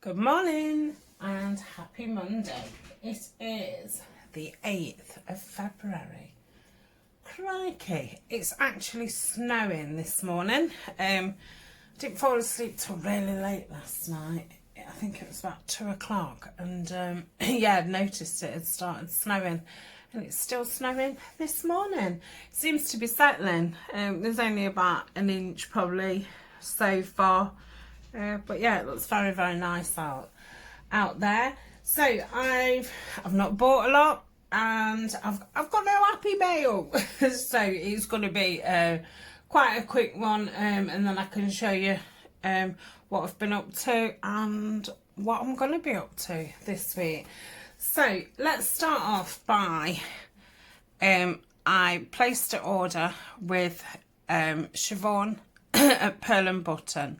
Good morning and happy Monday. It is the 8th of February. Crikey, it's actually snowing this morning. I didn't fall asleep till really late last night. I think it was about 2 o'clock and yeah, I'd noticed it had started snowing and it's still snowing this morning. It seems to be settling. There's only about an inch probably so far. But yeah, it looks very, very nice out there. So I've not bought a lot, and I've got no happy mail, so it's going to be quite a quick one, and then I can show you what I've been up to and what I'm going to be up to this week. So let's start off by I placed an order with Siobhan at Pearl and Button.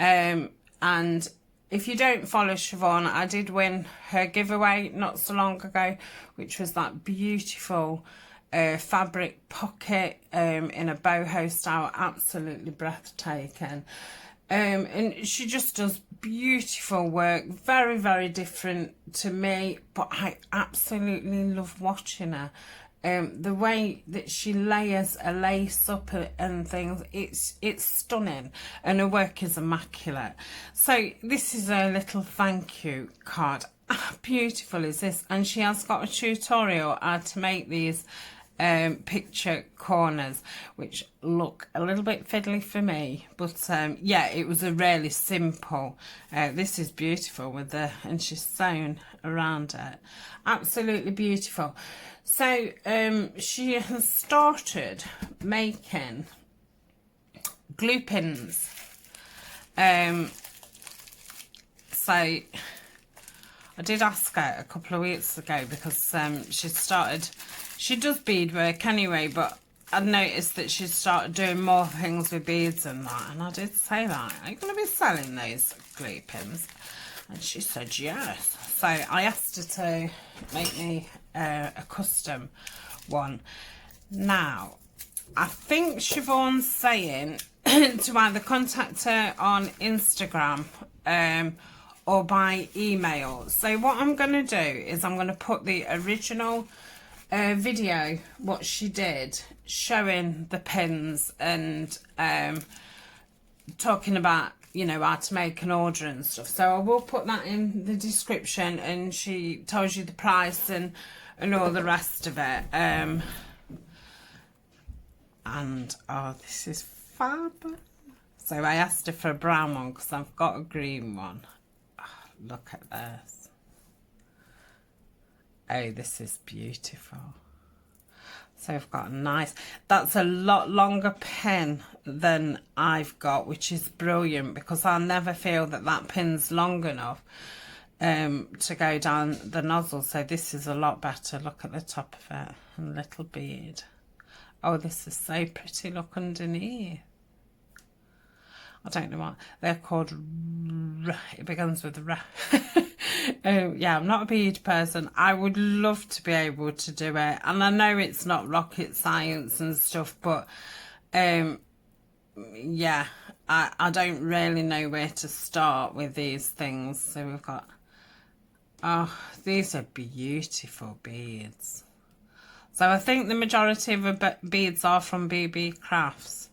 And if you don't follow Siobhan, I did win her giveaway not so long ago, which was that beautiful fabric pocket in a boho style, absolutely breathtaking. And she just does beautiful work, very, very different to me, but I absolutely love watching her. The way that she layers a lace up and things, it's stunning, and her work is immaculate. So this is a little thank you card. How beautiful is this? And she has got a tutorial how to make these picture corners, which look a little bit fiddly for me, but yeah, it was a really simple. This is beautiful with the, and she's sewn around it, absolutely beautiful. So she has started making glue pins. So I did ask her a couple of weeks ago because she does beadwork anyway, but I'd noticed that she started doing more things with beads and that, and I did say that, are you going to be selling those glue pins? And she said yes. So I asked her to make me a custom one. Now, I think Siobhan's saying to either contact her on Instagram or by email. So what I'm going to do is I'm going to put the original video, what she did, showing the pins and talking about, you know, how to make an order and stuff. So I will put that in the description, and she tells you the price and all the rest of it. And oh, this is fab. So I asked her for a brown one because I've got a green one. Oh, look at this. Oh, this is beautiful. So I've got a nice, that's a lot longer pin than I've got, which is brilliant because I never feel that that pin's long enough to go down the nozzle. So this is a lot better. Look at the top of it, and little bead. Oh, this is so pretty. Look underneath. I don't know what they're called. It begins with R. Yeah, I'm not a bead person. I would love to be able to do it, and I know it's not rocket science and stuff, but yeah, I don't really know where to start with these things. So we've got, oh, these are beautiful beads. So I think the majority of her beads are from BB Crafts,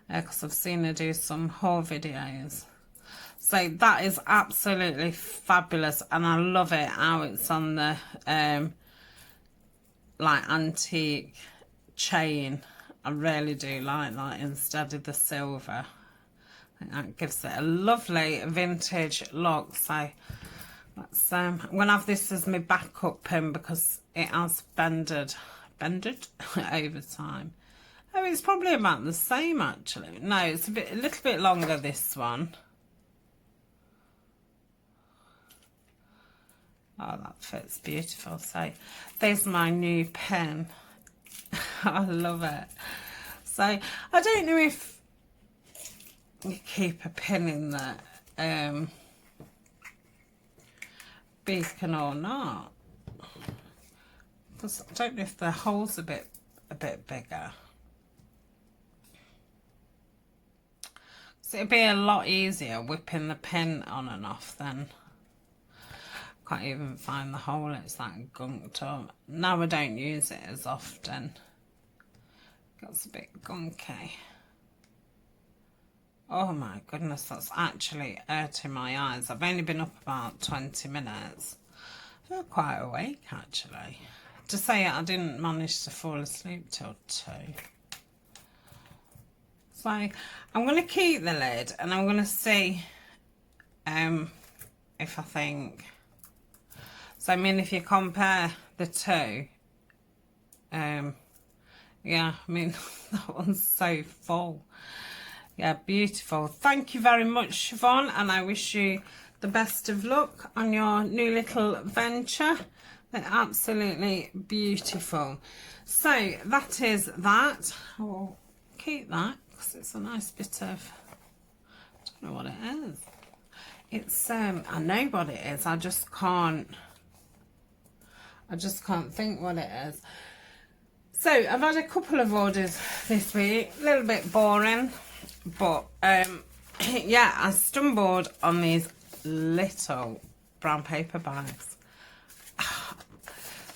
because I've seen her do some haul videos. So that is absolutely fabulous, and I love it how it's on the like antique chain. I really do like that instead of the silver. I think that gives it a lovely vintage look. So that's I'm gonna have this as my backup pin because it has bended over time. Oh, it's probably about the same actually. No, it's a little bit longer, this one. Oh, that fits beautiful. So there's my new pen. I love it. So I don't know if you keep a pin in the beacon or not, because I don't know if the hole's a bit bigger. So it'd be a lot easier whipping the pin on and off then. Can't even find the hole, it's that gunked up. Now I don't use it as often. That's a bit gunky. Oh my goodness, that's actually hurting my eyes. I've only been up about 20 minutes. I feel quite awake actually. To say it, I didn't manage to fall asleep till 2. So I'm going to keep the lid and I'm going to see if I think... So I mean, if you compare the two, yeah, I mean, that one's so full. Yeah, beautiful. Thank you very much, Siobhan, and I wish you the best of luck on your new little venture. They're absolutely beautiful. So that is that. I will keep that because it's a nice bit of, I don't know what it is. It's I know what it is. I just can't think what it is. So I've had a couple of orders this week, a little bit boring, but yeah, I stumbled on these little brown paper bags.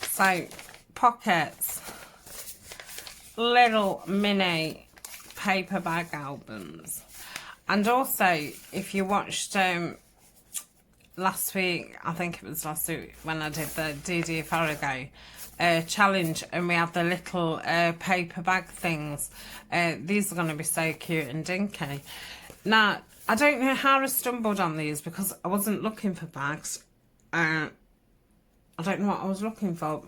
So pockets, little mini paper bag albums, and also if you watched last week, I think it was last week when I did the DD Farrago challenge, and we have the little paper bag things. These are going to be so cute and dinky. Now, I don't know how I stumbled on these because I wasn't looking for bags. I don't know what I was looking for,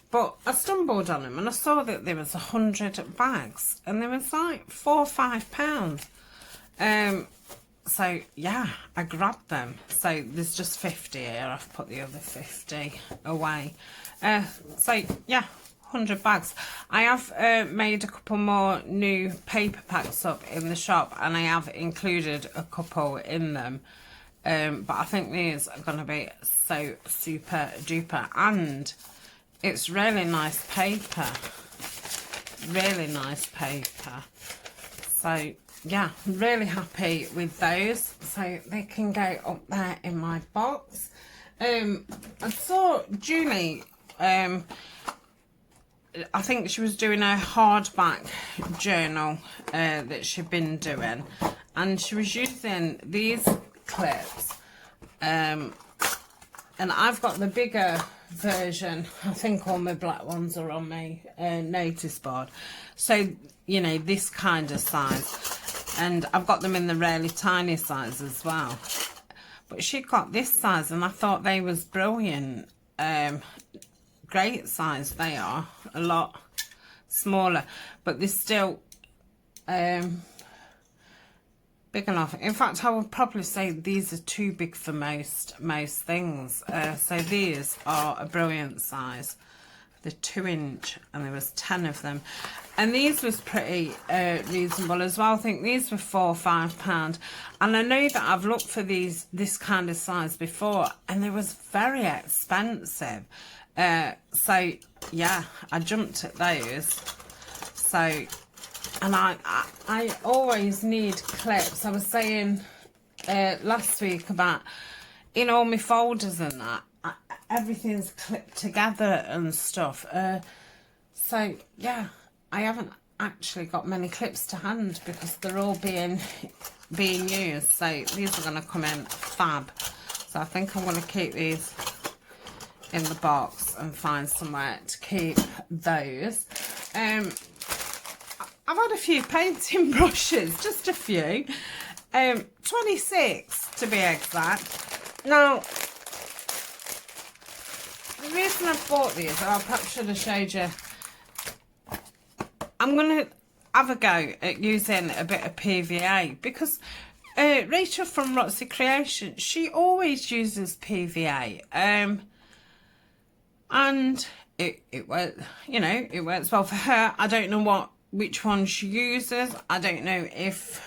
but I stumbled on them and I saw that there was 100 bags and there was like £4 or £5. So yeah, I grabbed them. So there's just 50 here. I've put the other 50 away. So yeah, 100 bags. I have made a couple more new paper packs up in the shop, and I have included a couple in them. But I think these are going to be so super duper, and it's really nice paper. Really nice paper. So yeah, I'm really happy with those, so they can go up there in my box. I saw Julie, I think she was doing a hardback journal that she'd been doing, and she was using these clips, and I've got the bigger version. I think all my black ones are on my notice board, so you know, this kind of size. And I've got them in the really tiny size as well. But she got this size and I thought they was brilliant. Great size they are. A lot smaller. But they're still big enough. In fact, I would probably say these are too big for most things. So these are a brilliant size. The 2-inch, and there was 10 of them, and these was pretty reasonable as well. I think these were £4 or £5, and I know that I've looked for this kind of size before, and they was very expensive. So yeah, I jumped at those. So, and I always need clips. I was saying last week about in all my folders and that. Everything's clipped together and stuff. So yeah, I haven't actually got many clips to hand because they're all being used. So these are going to come in fab. So I think I'm going to keep these in the box and find somewhere to keep those. I've had a few painting brushes, just a few. 26 to be exact. Now, the reason I bought these, I perhaps should have showed you. I'm going to have a go at using a bit of PVA because Rachel from Roxy Creation, she always uses PVA. And it works, you know, it works well for her. I don't know which one she uses. I don't know if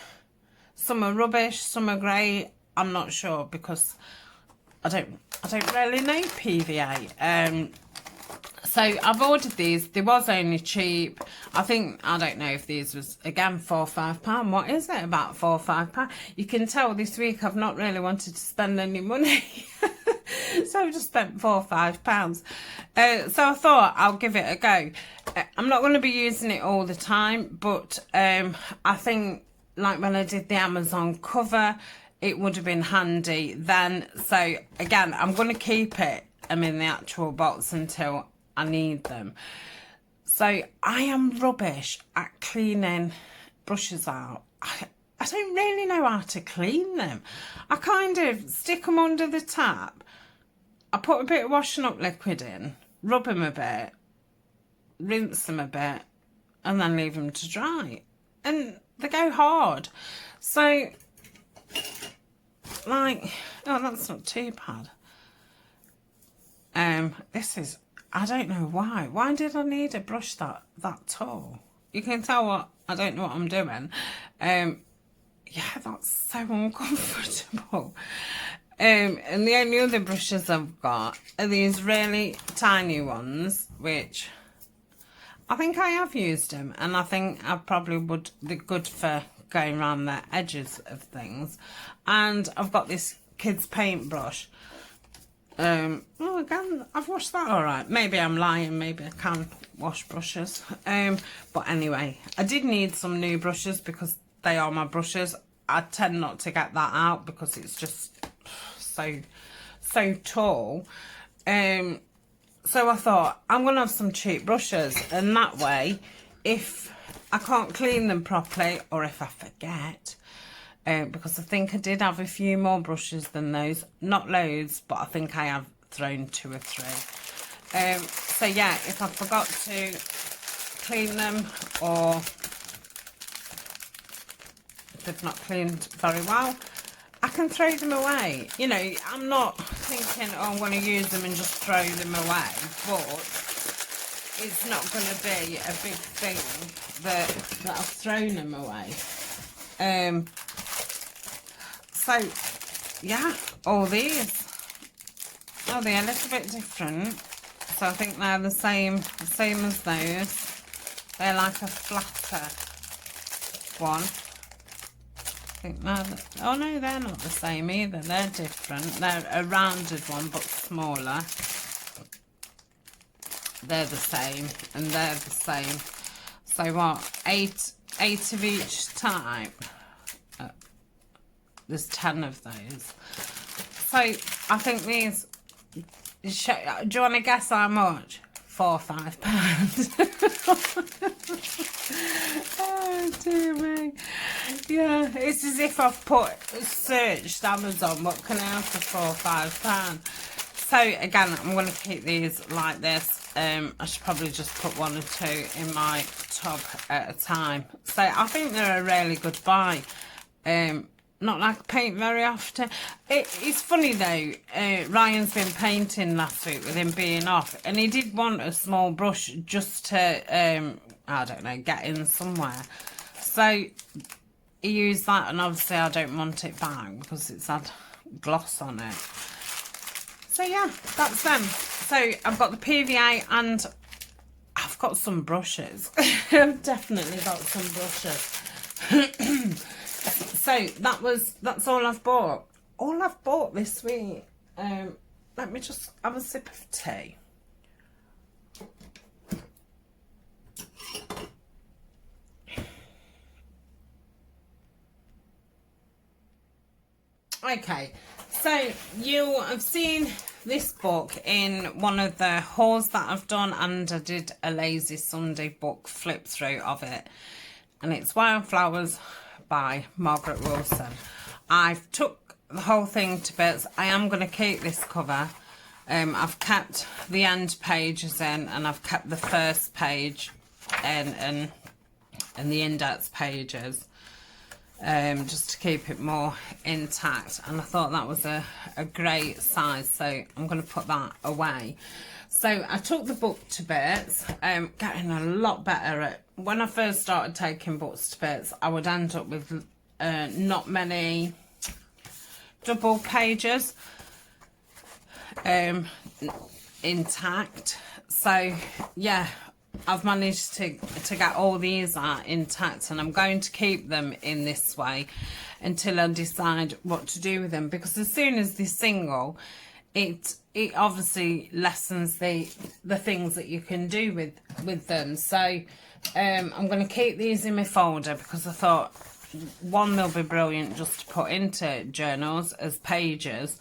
some are rubbish, some are great. I'm not sure because I don't really know PVA. So I've ordered these. They was only cheap. I think, I don't know if these was, again, £4 or £5. What is it? About £4 or £5. You can tell this week I've not really wanted to spend any money. So I've just spent £4 or £5. So I thought I'll give it a go. I'm not going to be using it all the time, but I think, like when I did the Amazon cover, it would have been handy then. So again, I'm going to keep it in the actual box until I need them. So I am rubbish at cleaning brushes out. I don't really know how to clean them. I kind of stick them under the tap. I put a bit of washing up liquid in, rub them a bit, rinse them a bit, and then leave them to dry. And they go hard. So, like, oh, that's not too bad. This is, I don't know why. Why did I need a brush that tall? You can tell what, I don't know what I'm doing. Yeah, that's so uncomfortable. And the only other brushes I've got are these really tiny ones, which I think I have used them, and I think I probably would, they're good for going around the edges of things. And I've got this kids paintbrush. Oh, again, I've washed that all right. Maybe I'm lying, maybe I can't wash brushes. But anyway, I did need some new brushes because they are my brushes. I tend not to get that out because it's just so tall. So I thought I'm gonna have some cheap brushes, and that way, if I can't clean them properly, or if I forget, because I think I did have a few more brushes than those, not loads, but I think I have thrown 2 or 3. So yeah, if I forgot to clean them, or if they've not cleaned very well, I can throw them away. You know, I'm not thinking, oh, I'm going to use them and just throw them away, but it's not going to be a big thing that I've thrown them away. So, yeah, all these. Oh, they're a little bit different. So I think they're the same as those. They're like a flatter one. Oh no, they're not the same either. They're different. They're a rounded one but smaller. They're the same, and they're the same. So what? 8 of each type. There's 10 of those. So I think these. Do you want to guess how much? £4 or £5. Oh dear me. Yeah, it's as if I've searched Amazon, what can I have for £4 or £5? So again, I'm going to keep these like this. I should probably just put 1 or 2 in my tub at a time. So I think they're a really good buy. Not like I paint very often. It's funny though, Ryan's been painting last week with him being off, and he did want a small brush just to, I don't know, get in somewhere. So he used that, and obviously I don't want it back because it's had gloss on it. So yeah, that's them. So I've got the PVA, and I've got some brushes. I've definitely got some brushes. So that's all I've bought. All I've bought this week. Let me just have a sip of tea. Okay, so you have seen this book in one of the hauls that I've done, and I did a Lazy Sunday book flip through of it, and it's Wildflowers by Margaret Wilson. I've took the whole thing to bits. I am going to keep this cover. I've kept the end pages in, and I've kept the first page and the index pages, just to keep it more intact, and I thought that was a great size, so I'm going to put that away. So I took the book to bits, getting a lot better at, when I first started taking books to bits, I would end up with not many double pages intact. So yeah, I've managed to get all these out intact, and I'm going to keep them in this way until I decide what to do with them, because as soon as they single, it obviously lessens the things that you can do with them. So I'm going to keep these in my folder, because I thought, one, they'll be brilliant just to put into journals as pages,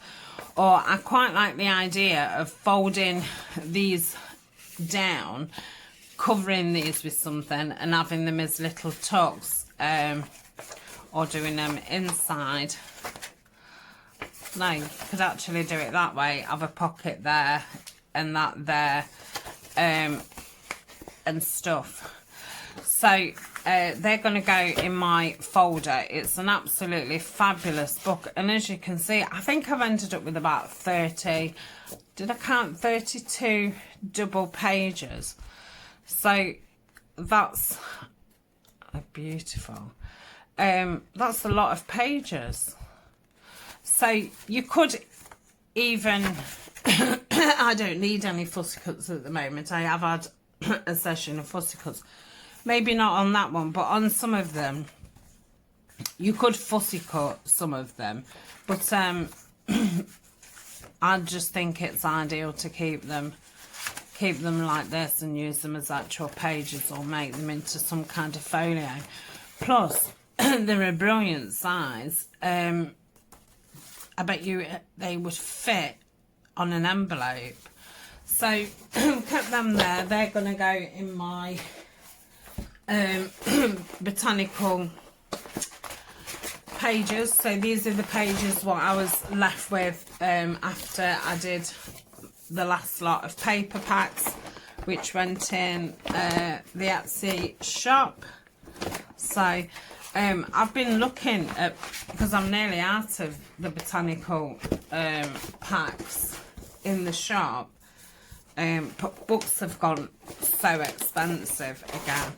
or I quite like the idea of folding these down, covering these with something and having them as little tucks, or doing them inside. No, you could actually do it that way, have a pocket there and that there, and stuff. So they're going to go in my folder. It's an absolutely fabulous book, and as you can see, I think I've ended up with about 30, did I count 32 double pages? So that's beautiful. That's a lot of pages. So you could even I don't need any fussy cuts at the moment. I have had a session of fussy cuts, maybe not on that one, but on some of them you could fussy cut some of them, but I just think it's ideal to keep them like this and use them as actual pages, or make them into some kind of folio. Plus they're a brilliant size. I bet you they would fit on an envelope. So kept them there. They're going to go in my botanical pages. So these are the pages what I was left with after I did the last lot of paper packs, which went in the Etsy shop. So I've been looking at, because I'm nearly out of the botanical packs in the shop, but books have gone so expensive again.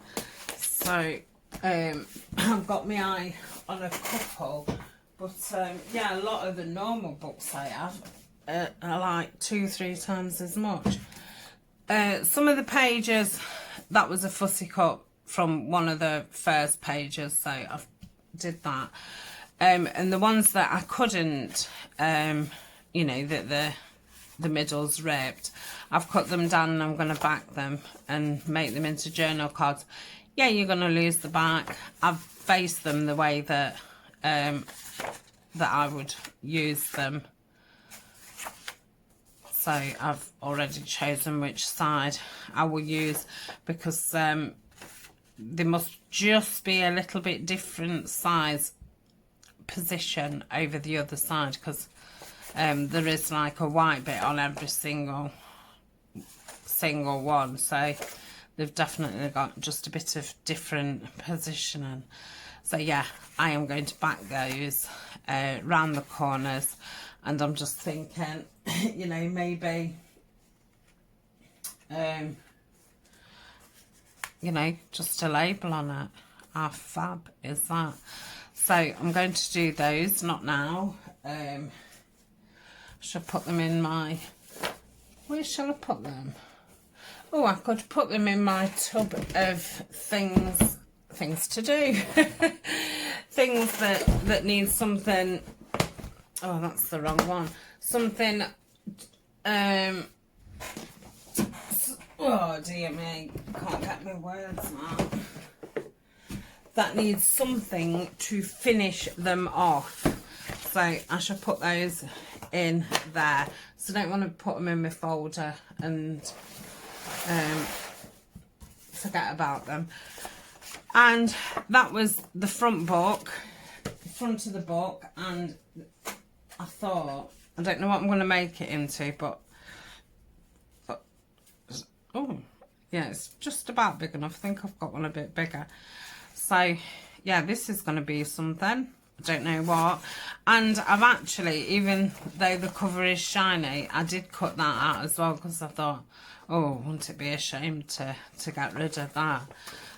So I've got my eye on a couple, but yeah, a lot of the normal books I have are like 2-3 times as much. Some of the pages, that was a fussy cut from one of the first pages, so I did that, and the ones that I couldn't, you know, that the middle's ripped, I've cut them down and I'm going to back them and make them into journal cards. Yeah, you're going to lose the back. I've faced them the way that that I would use them, so I've already chosen which side I will use, because they must just be a little bit different size position over the other side, because there is like a white bit on every single one, so they've definitely got just a bit of different positioning. So yeah, I am going to back those round the corners, and I'm just thinking, you know, maybe you know, just a label on it. How fab is that? So I'm going to do those, not now. Shall I put them in my, where shall I put them? Oh, I could put them in my tub of things to do. Things that need something. Oh, that's the wrong one. Something, oh dear me, can't get my words now. That needs something to finish them off. So I shall put those in there. So I don't want to put them in my folder and forget about them. And that was the front of the book, and I thought, I don't know what I'm going to make it into, but oh yeah, it's just about big enough. I think I've got one a bit bigger. So yeah, this is going to be something, I don't know what. And I've actually, even though the cover is shiny, I did cut that out as well, because I thought, oh, wouldn't it be a shame to get rid of that.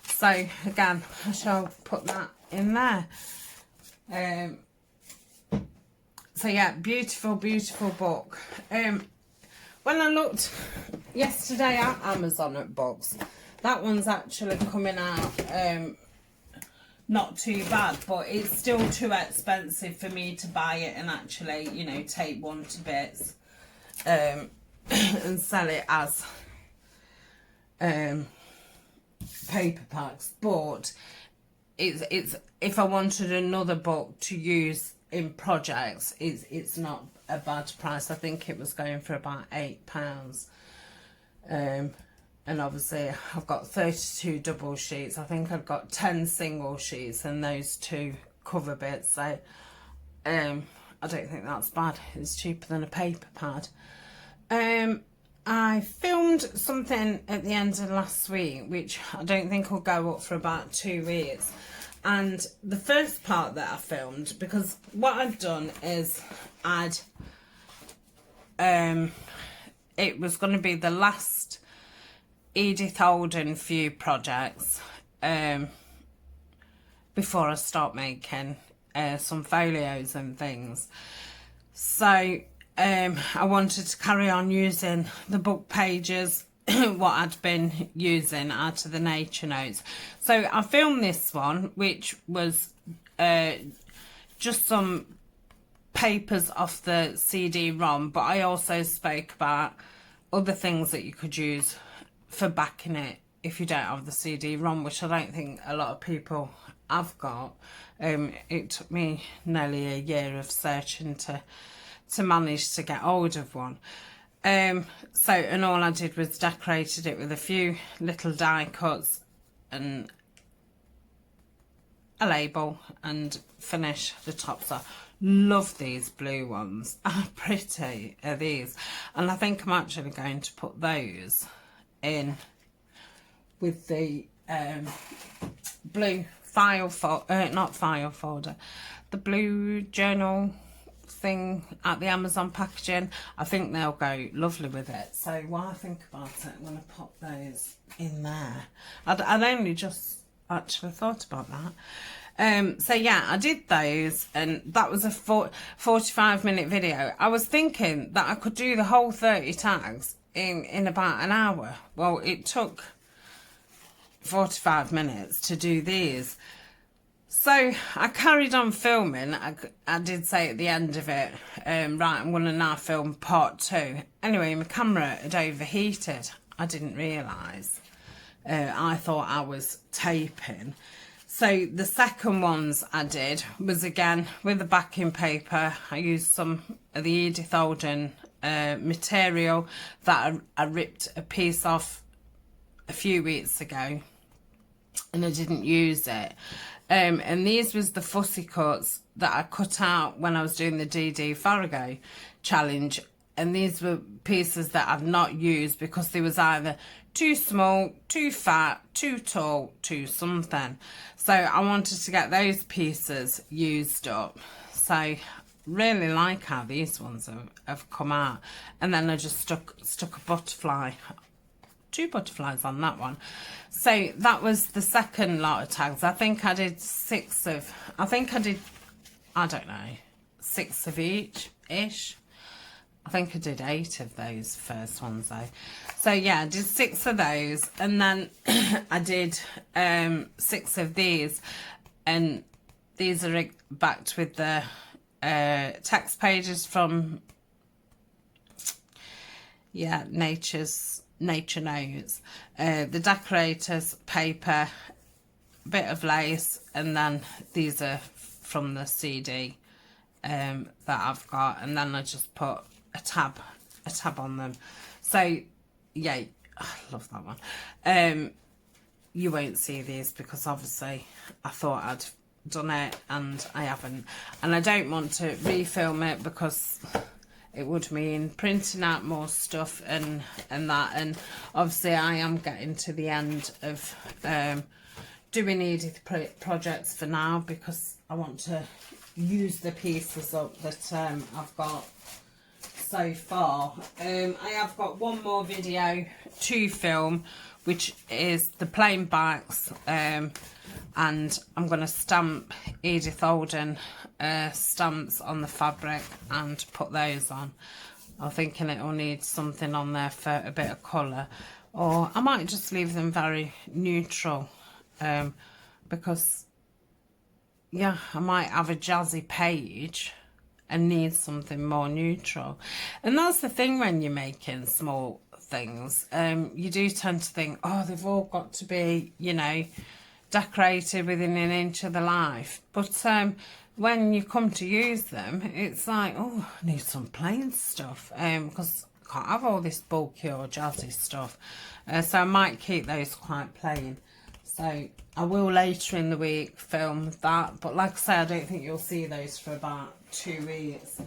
So again, I shall put that in there. So yeah, beautiful, beautiful book. When I looked, yesterday at Amazon at Books. That one's actually coming out not too bad, but it's still too expensive for me to buy it and actually, you know, take one to bits and sell it as paper packs. But it's if I wanted another book to use in projects, it's not a bad price. I think it was going for about £8. And obviously I've got 32 double sheets. I think I've got 10 single sheets and those 2 cover bits. So I don't think that's bad. It's cheaper than a paper pad. I filmed something at the end of last week, which I don't think will go up for about 2 weeks. And the first part that I filmed, because what I've done is it was going to be the last Edith Holden few projects before I start making some folios and things. So I wanted to carry on using the book pages what I'd been using out of the nature notes. So I filmed this one, which was just some papers off the CD-ROM, but I also spoke about other things that you could use for backing it if you don't have the CD-ROM, which I don't think a lot of people have got. It took me nearly a year of searching to manage to get hold of one. So, and all I did was decorated it with a few little die cuts and a label and finish the tops off. Love these blue ones. How pretty are these? And I think I'm actually going to put those in with the blue file folder, not file folder, the blue journal thing at the Amazon packaging. I think they'll go lovely with it. So while I think about it, I'm going to pop those in there. I'd only just actually thought about that. So yeah, I did those, and that was a 45-minute video. I was thinking that I could do the whole 30 tags in about an hour. Well, it took 45 minutes to do these. So I carried on filming. I did say at the end of it, right, I'm going to now film part 2. Anyway, my camera had overheated. I didn't realise. I thought I was taping. So the second ones I did was again with the backing paper. I used some of the Edith Holden material that I ripped a piece off a few weeks ago and I didn't use it. And these was the fussy cuts that I cut out when I was doing the DD Farrago challenge. And these were pieces that I've not used because they was either too small, too fat, too tall, too something. So I wanted to get those pieces used up. So really like how these ones have come out. And then I just stuck a butterfly, 2 butterflies on that one. So that was the second lot of tags. I think I did 6 of, I don't know, 6 of each-ish. I think I did 8 of those first ones though. So yeah, I did 6 of those, and then I did 6 of these, and these are backed with the text pages from Nature Notes, the decorators paper, bit of lace, and then these are from the CD that I've got, and then I just put a tab on them. So yeah, I love that one. You won't see these because obviously I thought I'd done it and I haven't, and I don't want to refilm it because it would mean printing out more stuff and that, and obviously I am getting to the end of doing Edith projects for now because I want to use the pieces up that I've got so far. I have got one more video to film, which is the plain backs, and I'm going to stamp Edith Holden stamps on the fabric and put those on. I'm thinking it'll need something on there for a bit of colour, or I might just leave them very neutral, because yeah, I might have a jazzy page and need something more neutral. And that's the thing when you're making small things, you do tend to think, oh, they've all got to be, you know, decorated within an inch of the life. But when you come to use them, it's like, oh, I need some plain stuff, because I can't have all this bulky or jazzy stuff. So I might keep those quite plain. So I will later in the week film that, but like I say, I don't think you'll see those for about 2 weeks.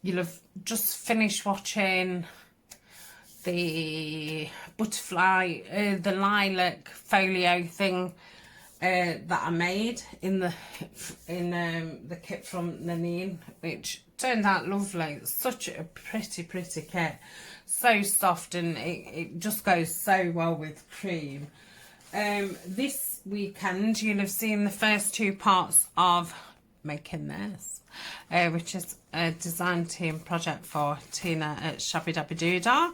You'll have just finished watching the butterfly, the lilac folio thing that I made in the kit from Nottingham, which turned out lovely. It's such a pretty kit, so soft, and it just goes so well with cream. This weekend you'll have seen the first 2 parts of making this, which is a design team project for Tina at Shabby Dabby Doodah.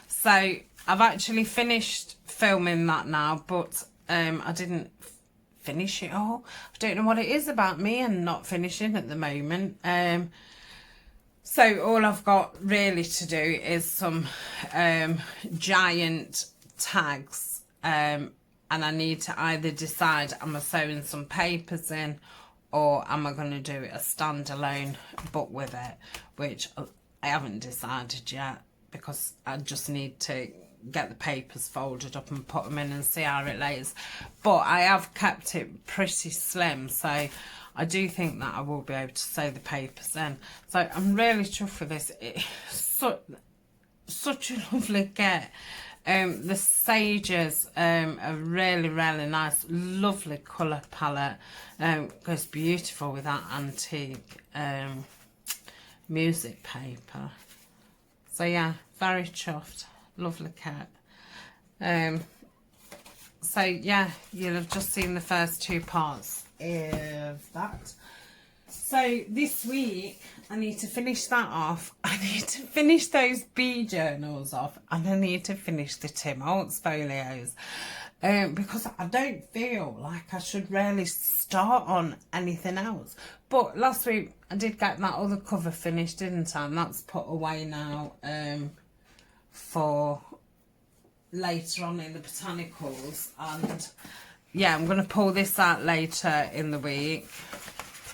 So I've actually finished filming that now, but I didn't finish it all. I don't know what it is about me and not finishing at the moment. So all I've got really to do is some giant tags, and I need to either decide, am I sewing some papers in, or am I going to do a standalone book with it, which I haven't decided yet, because I just need to get the papers folded up and put them in and see how it lays. But I have kept it pretty slim, so I do think that I will be able to sew the papers in. So I'm really chuffed with this. It's such a lovely kit. The sages are really nice, lovely colour palette. Goes beautiful with that antique music paper. So yeah, very chuffed. Lovely kit. So yeah, you'll have just seen the first 2 parts of that. So this week I need to finish that off. I need to finish those bee journals off, and I need to finish the Tim Holtz folios, because I don't feel like I should really start on anything else. But last week I did get that other cover finished, didn't I? And that's put away now for later on in the botanicals. And yeah, I'm going to pull this out later in the week.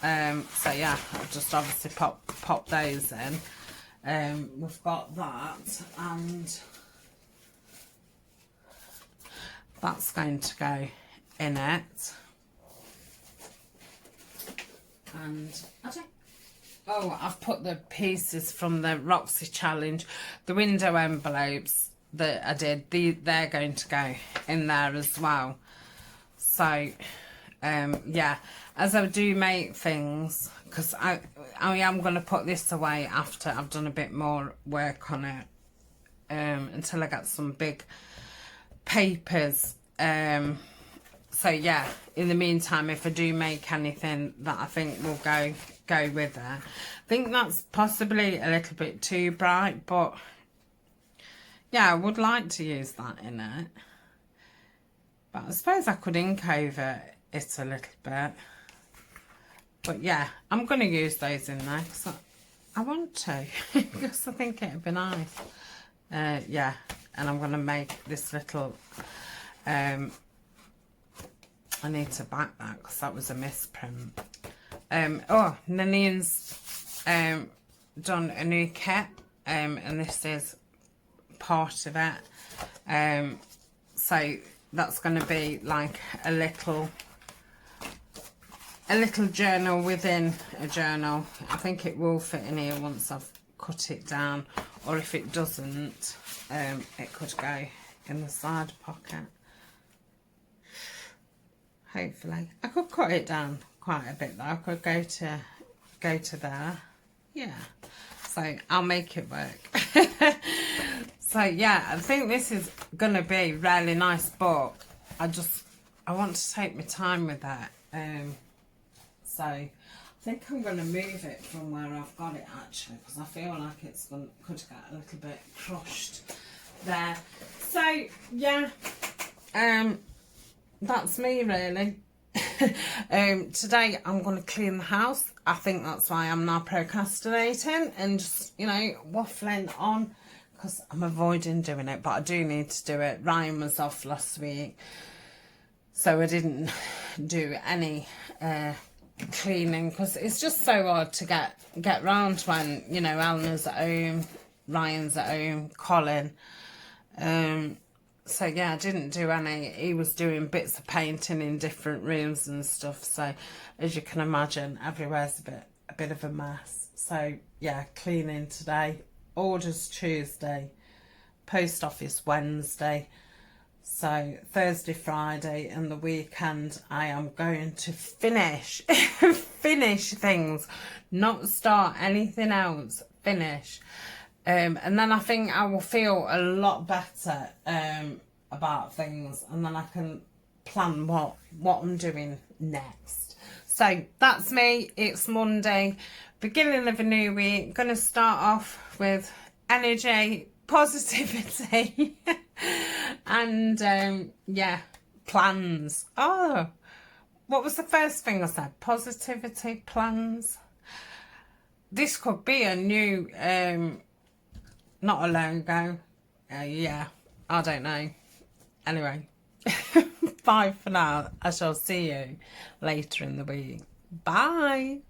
So yeah, I'll just obviously pop those in. We've got that, and that's going to go in it. And I've put the pieces from the Roxy challenge, the window envelopes that I did, they're going to go in there as well. So yeah, as I do make things, because I am going to put this away after I've done a bit more work on it, until I get some big papers. So yeah, in the meantime, if I do make anything that I think will go with it, I think that's possibly a little bit too bright, but yeah, I would like to use that in it. But I suppose I could ink over it a little bit. But yeah, I'm going to use those in there because I want to. Because I think it would be nice. Yeah, and I'm going to make this little... I need to back that because that was a misprint. Nanian's done a new kit, and this is part of it. So that's going to be like a little journal within a journal. I think it will fit in here once I've cut it down, or if it doesn't, it could go in the side pocket. Hopefully. I could cut it down quite a bit though. I could go to there. Yeah. So I'll make it work. So yeah, I think this is gonna be a really nice book. I want to take my time with that. So think I'm going to move it from where I've got it actually, because I feel like it's could get a little bit crushed there. So yeah, that's me really. Today I'm going to clean the house. I think that's why I'm now procrastinating and just, you know, waffling on, because I'm avoiding doing it, but I do need to do it. Ryan was off last week, so I didn't do any cleaning, because it's just so hard to get round when, you know, Eleanor's at home, Ryan's at home, Colin. So yeah, I didn't do any. He was doing bits of painting in different rooms and stuff, so as you can imagine, everywhere's a bit of a mess. So yeah, cleaning today, orders Tuesday, post office Wednesday. So Thursday, Friday and the weekend I am going to finish finish things, not start anything else, finish. And then I think I will feel a lot better about things, and then I can plan what I'm doing next. So that's me. It's Monday, beginning of a new week. Gonna start off with energy, positivity and yeah, plans. Oh, what was the first thing I said? Positivity, plans. This could be a new not a logo. Yeah, I don't know. Anyway, bye for now. I shall see you later in the week. Bye.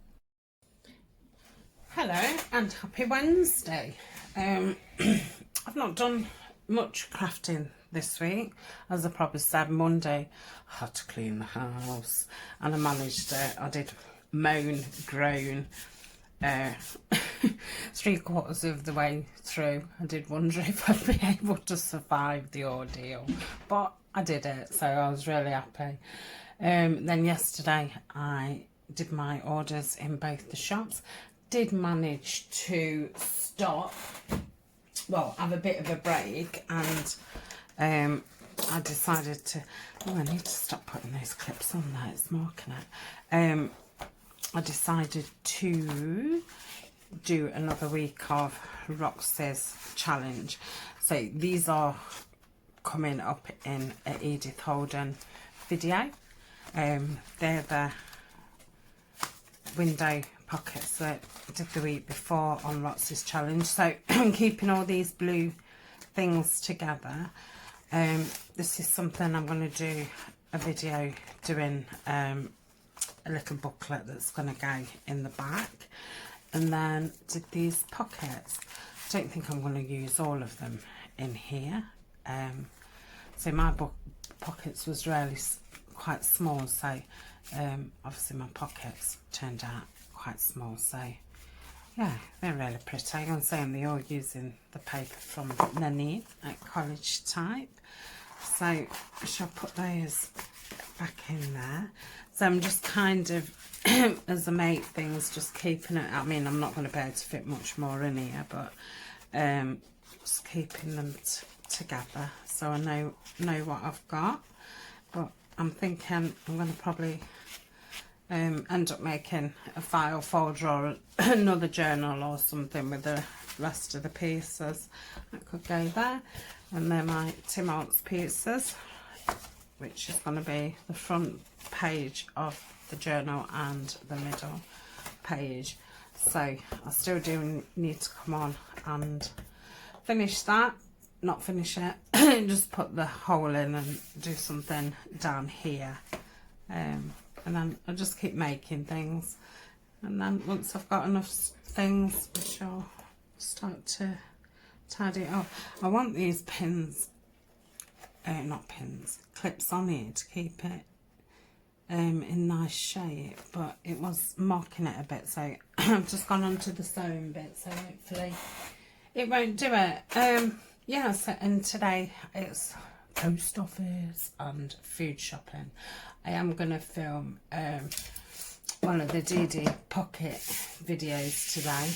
Hello and happy Wednesday. I've not done much crafting this week. As I probably said, Monday I had to clean the house and I managed it. I did moan, groan, 3/4 of the way through. I did wonder if I'd be able to survive the ordeal, but I did it, so I was really happy. Then yesterday I did my orders in both the shops. Did manage to stop, well, have a bit of a break, and I decided to, oh, I need to stop putting those clips on there, it's marking it. I decided to do another week of Roxy's challenge. So these are coming up in an Edith Holden video. They're the window pockets that I did the week before on Roxy's challenge. So I'm keeping all these blue things together. This is something I'm going to do a video doing, a little booklet that's going to go in the back. And then did these pockets. I don't think I'm going to use all of them in here. So my pockets was really quite small, so obviously my pockets turned out quite small. So yeah, they're really pretty. I'm saying they're all using the paper from Nottingham at College Type. So I shall put those back in there. So I'm just kind of, as I make things, just keeping it, I mean, I'm not going to be able to fit much more in here, but just keeping them together so I know what I've got. But I'm thinking I'm going to probably end up making a file folder or another journal or something with the rest of the pieces. That could go there. And then my Tim Holtz pieces, which is going to be the front page of the journal and the middle page. So I still do need to come on and finish that, not finish it, just put the hole in and do something down here. And then I'll just keep making things, and then once I've got enough things, I shall start to tidy it up. I want these pins, not pins, clips on here to keep it in nice shape, but it was marking it a bit, so I've just gone on to the sewing bit, so hopefully it won't do it. Yeah, so, and today it's post office and food shopping. I am going to film one of the DD Pocket videos today,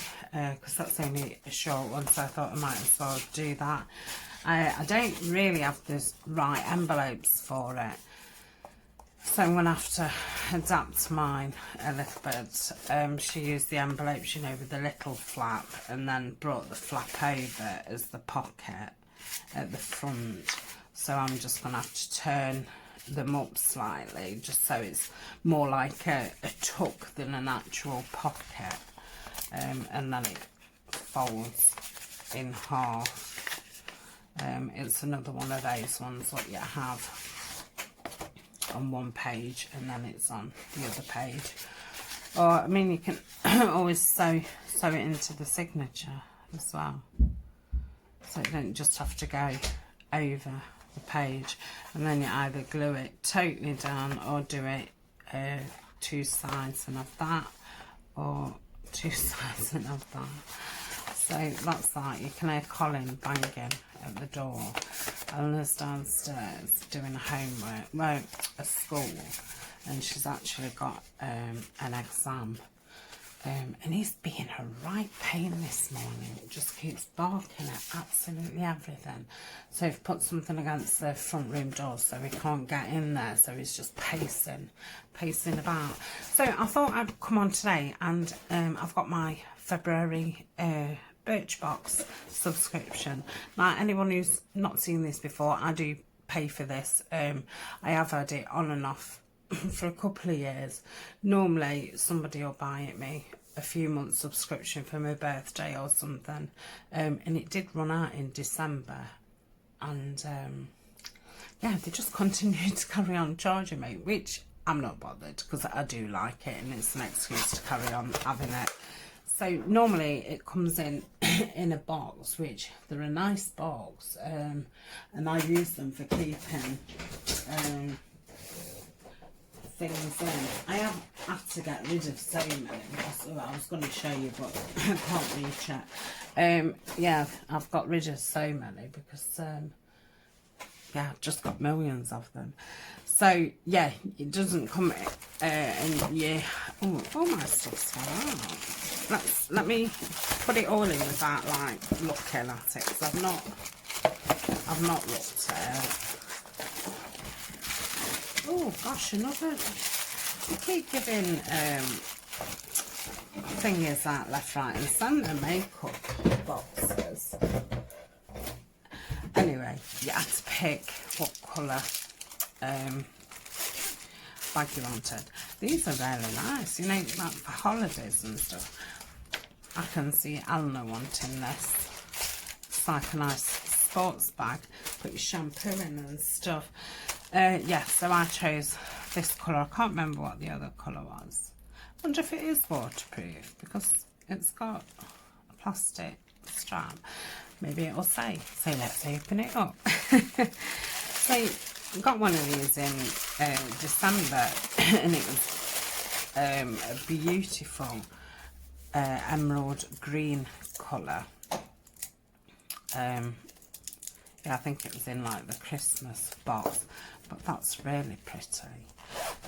because that's only a short one, so I thought I might as well do that. I don't really have the right envelopes for it. So I'm going to have to adapt mine a little bit. She used the envelopes, you know, with the little flap, and then brought the flap over as the pocket at the front. So I'm just going to have to turn them up slightly, just so it's more like a tuck than an actual pocket. And then it folds in half. It's another one of those ones that you have on one page and then it's on the other page. Or I mean, you can always sew it into the signature as well, so you don't just have to go over the page, and then you either glue it totally down or do it 2 sides and have that, or 2 sides and have that. So that's that. You can hear Colin banging at the door. Eleanor's downstairs doing homework, well, a school, and she's actually got an exam. And he's being a right pain this morning. It just keeps barking at absolutely everything. So I've put something against the front room door so he can't get in there. So he's just pacing about. So I thought I'd come on today, and I've got my February Birchbox subscription. Now, anyone who's not seen this before, I do pay for this. I have had it on and off for a couple of years. Normally somebody will buy it me a few months subscription for my birthday or something, and it did run out in December, and yeah, they just continued to carry on charging me, which I'm not bothered because I do like it and it's an excuse to carry on having it. So normally it comes in in a box, which they're a nice box, and I use them for keeping things in. I have had to get rid of so many because I was going to show you, but I can't reach it. Yeah, I've got rid of so many because yeah, I've just got millions of them. So yeah, it doesn't come in. Yeah, all my stuff's fell out. Let me put it all in without like looking at it, because I've not looked at it. Oh gosh, another. You keep giving thingies out left, right, and centre, makeup boxes. Anyway, you had to pick what colour bag you wanted. These are really nice, you know, like for holidays and stuff. I can see Eleanor wanting this. It's like a nice sports bag, put your shampoo in and stuff. Yeah, so I chose this colour. I can't remember what the other colour was. I wonder if it is waterproof because it's got a plastic strap. Maybe it will say. So let's open it up. So I got one of these in December, and it was a beautiful emerald green colour. Yeah, I think it was in like the Christmas box, but that's really pretty.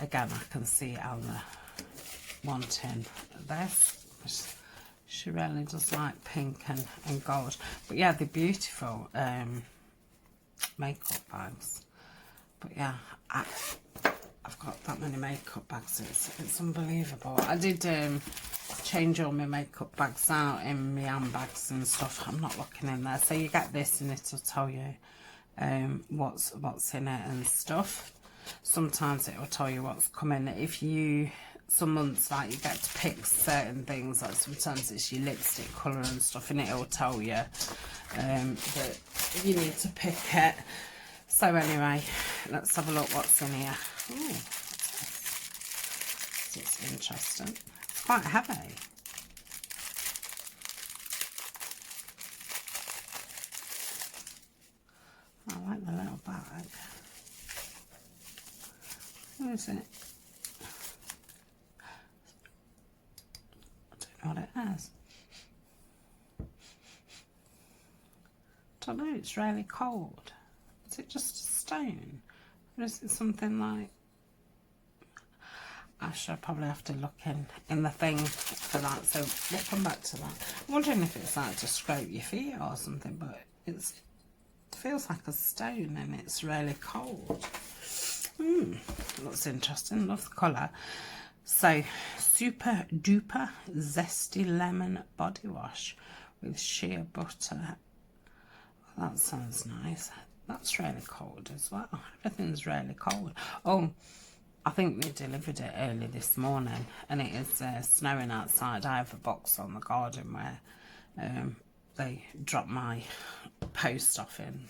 Again, I can see Eleanor wanting this. She really does like pink and gold. But yeah, they're beautiful makeup bags. But yeah, I've got that many makeup bags. It's unbelievable. I did change all my makeup bags out in my handbags and stuff. I'm not looking in there. So you get this and it'll tell you what's in it and stuff. Sometimes it will tell you what's coming. If you, some months like you get to pick certain things, like sometimes it's your lipstick colour and stuff, and it'll tell you that you need to pick it. So anyway, let's have a look what's in here. Ooh, it's interesting. It's quite heavy. I like the little bag. What is it? I don't know what it is. I don't know, it's really cold. Is it just a stone? Or is it something like... I should probably have to look in the thing for that, so we'll come back to that. I'm wondering if it's like to scrape your feet or something, but it feels like a stone and it's really cold. Looks interesting. Love the colour. So, Super Duper Zesty Lemon Body Wash with shea butter. That sounds nice. That's really cold as well. Everything's really cold. Oh, I think they delivered it early this morning, and it is snowing outside. I have a box on the garden where they drop my post off in.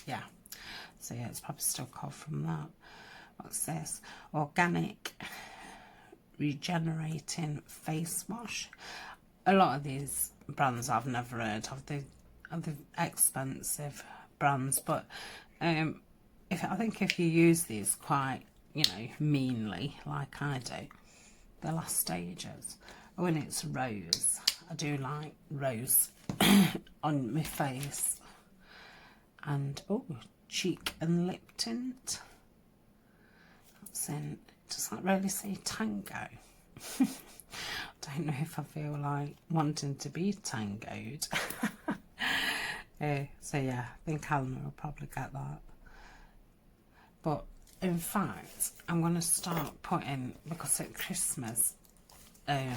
Yeah. So yeah, it's probably still cold from that. What's this? Organic Regenerating Face Wash. A lot of these brands I've never heard of. They're expensive brands, but I think if you use these quite, you know, meanly, like I do, the last stages. When it's rose, I do like rose on my face. And oh, cheek and lip tint. That's in. Does that really say tango? I don't know if I feel like wanting to be tangoed. So yeah, I think Alma will probably get that. But in fact, I'm going to start putting, because at Christmas, I'd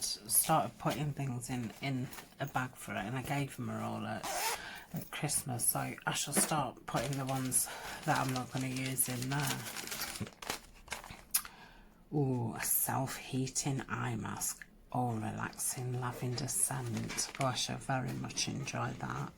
started putting things in a bag for it, and I gave them her all at Christmas, so I shall start putting the ones that I'm not going to use in there. Ooh, a self-heating eye mask. Oh, relaxing lavender scent. Gosh, I very much enjoy that.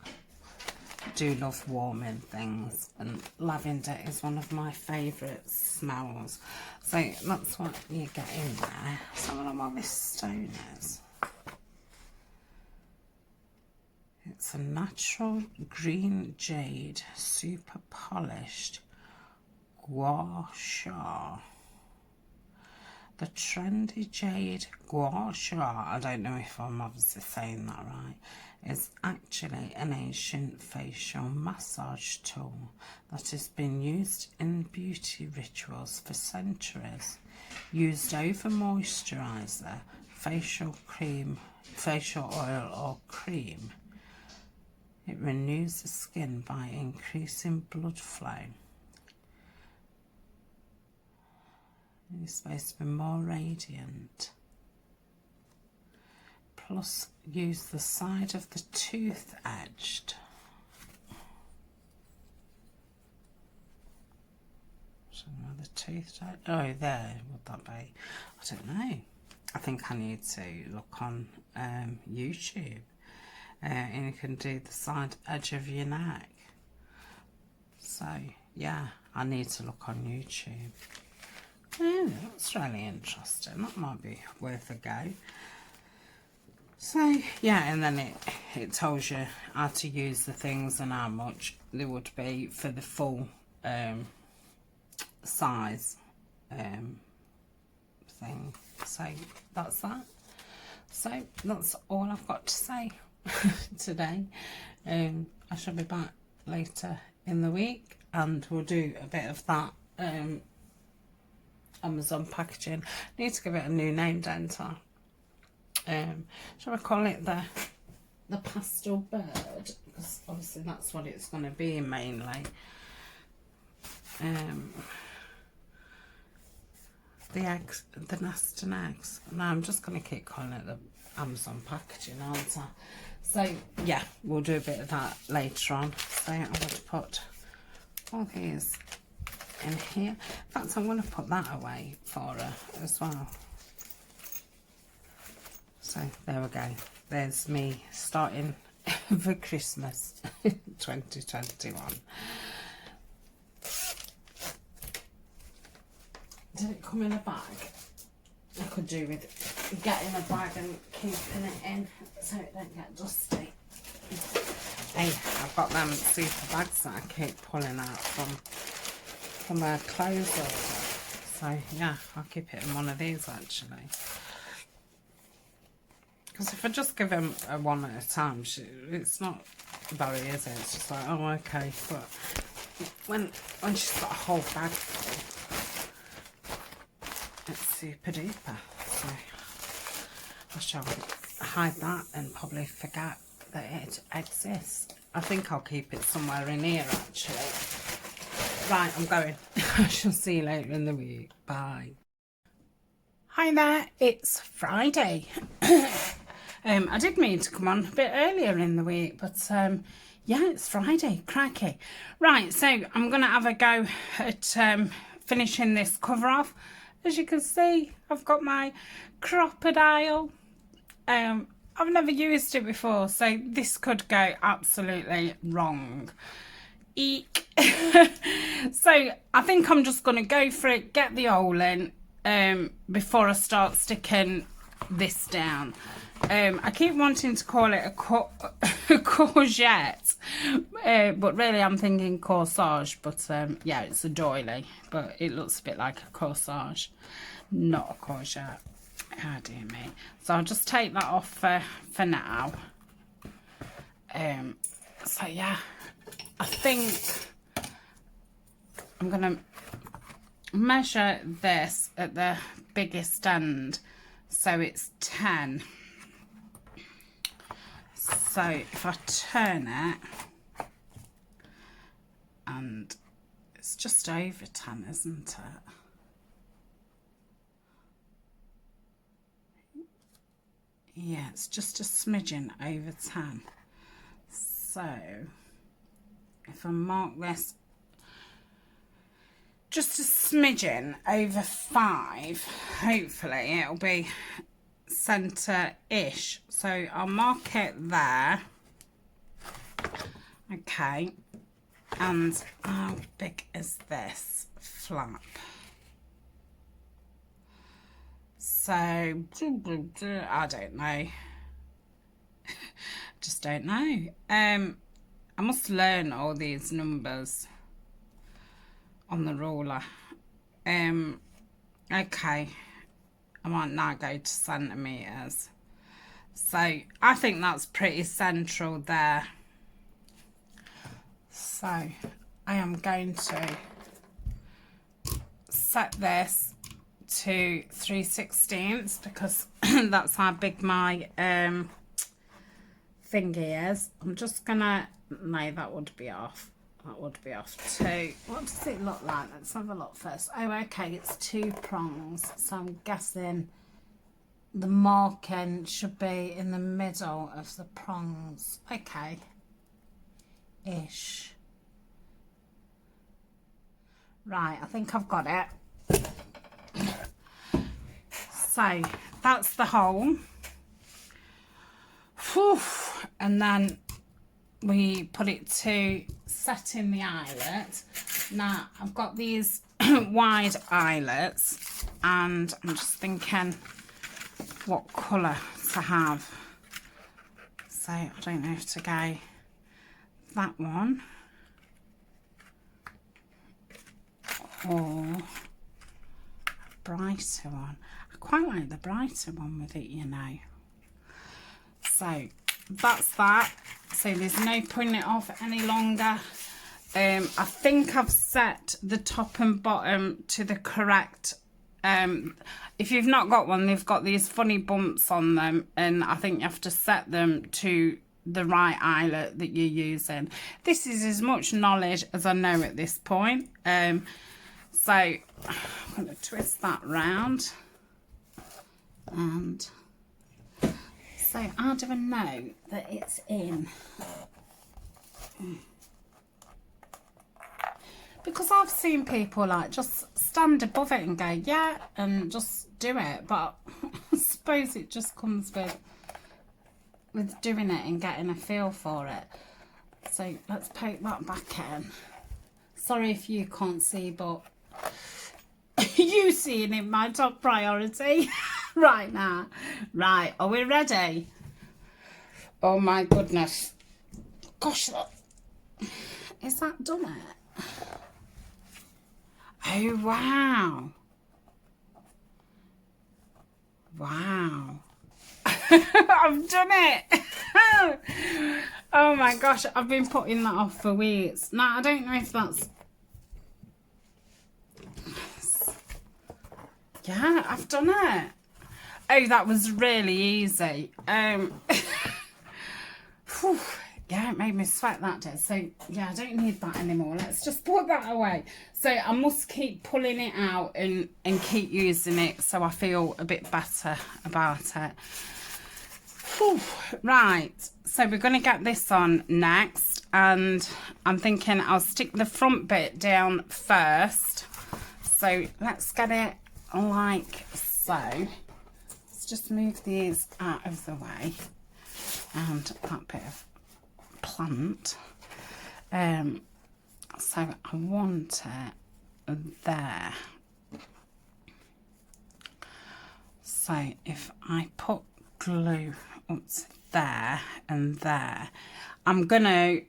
Do love warming things, and lavender is one of my favourite smells. So that's what you get in there. So I don't know what this stone is. It's a natural green jade, super polished gua sha. The trendy jade gua sha, I don't know if I'm obviously saying that right, is actually an ancient facial massage tool that has been used in beauty rituals for centuries. Used over moisturiser, facial cream, facial oil or cream. It renews the skin by increasing blood flow. It's supposed to be more radiant. Plus, use the side of the tooth edged. So the tooth edge. Oh, there would that be? I don't know. I think I need to look on YouTube. And you can do the side edge of your neck. So yeah, I need to look on YouTube. Oh, that's really interesting. That might be worth a go. So yeah, and then it tells you how to use the things and how much they would be for the full size thing. So that's that. So that's all I've got to say today. I shall be back later in the week, and we'll do a bit of that Amazon packaging. Need to give it a new name, don't I? Shall I call it the pastel bird? Because obviously that's what it's going to be mainly. The eggs, the nest and eggs. No, I'm just going to keep calling it the Amazon packaging, aren't I? So yeah, we'll do a bit of that later on. So I'm going to put all these in here. In fact, I'm going to put that away for her as well. So there we go. There's me starting for Christmas 2021. Did it come in a bag? I could do with getting a bag and keeping it in so it don't get dusty. Hey, I've got them super bags that I keep pulling out from a clothes order. So yeah, I'll keep it in one of these actually. Because if I just give him a one at a time, it's not very, is it? It's just like, oh, okay. But when she's got a whole bag full, it's super duper. So I shall hide that and probably forget that it exists. I think I'll keep it somewhere in here, actually. Right, I'm going. I shall see you later in the week. Bye. Hi there, it's Friday. I did mean to come on a bit earlier in the week, but yeah, it's Friday, crikey. Right, so I'm going to have a go at finishing this cover off. As you can see, I've got my crocodile. I've never used it before, so this could go absolutely wrong. Eek. So I think I'm just going to go for it, get the hole in before I start sticking this down. I keep wanting to call it a courgette, but really I'm thinking corsage, but yeah, it's a doily, but it looks a bit like a corsage, not a courgette. Oh dear me. So I'll just take that off for now. So yeah, I think I'm gonna measure this at the biggest end, so it's 10. So if I turn it, and it's just over 10, isn't it? Yeah, it's just a smidgen over 10. So if I mark this just a smidgen over 5, hopefully it'll be centre-ish. So I'll mark it there. Okay. And how big is this flap? So, I don't know. Just don't know. I must learn all these numbers on the ruler. Okay. I might now go to centimetres. So I think that's pretty central there. So I am going to set this to 3/16 because that's how big my thingy is. I'm just gonna, no, that would be off. That would be off too. What does it look like? Let's have a look first. Oh, okay, it's 2 prongs. So I'm guessing the marking should be in the middle of the prongs. Okay. Ish. Right, I think I've got it. So that's the hole. Whew. And then we put it to set in the eyelet. Now I've got these wide eyelets and I'm just thinking what colour to have. So I don't know if to go that one or a brighter one. I quite like the brighter one with it, you know. So that's that. So there's no putting it off any longer. I think I've set the top and bottom to the correct. If you've not got one, they've got these funny bumps on them, and I think you have to set them to the right eyelet that you're using. This is as much knowledge as I know at this point. So I'm going to twist that round, and so how do I know that it's in? Because I've seen people like just stand above it and go, yeah, and just do it. But I suppose it just comes with doing it and getting a feel for it. So let's poke that back in. Sorry if you can't see, but you seeing it my top priority right now. Right, are we ready? Oh my goodness. Gosh, is that done it? Oh, wow. Wow. I've done it. Oh my gosh, I've been putting that off for weeks. Now, I don't know if that's... Yeah, I've done it. Oh, that was really easy. yeah, it made me sweat that day. So, yeah, I don't need that anymore. Let's just put that away. So, I must keep pulling it out and keep using it so I feel a bit better about it. Whew. Right, so we're going to get this on next. And I'm thinking I'll stick the front bit down first. So, let's get it like so. Let's just move these out of the way. And that bit of plant, so I want it there. So if I put glue up to there and there, I'm gonna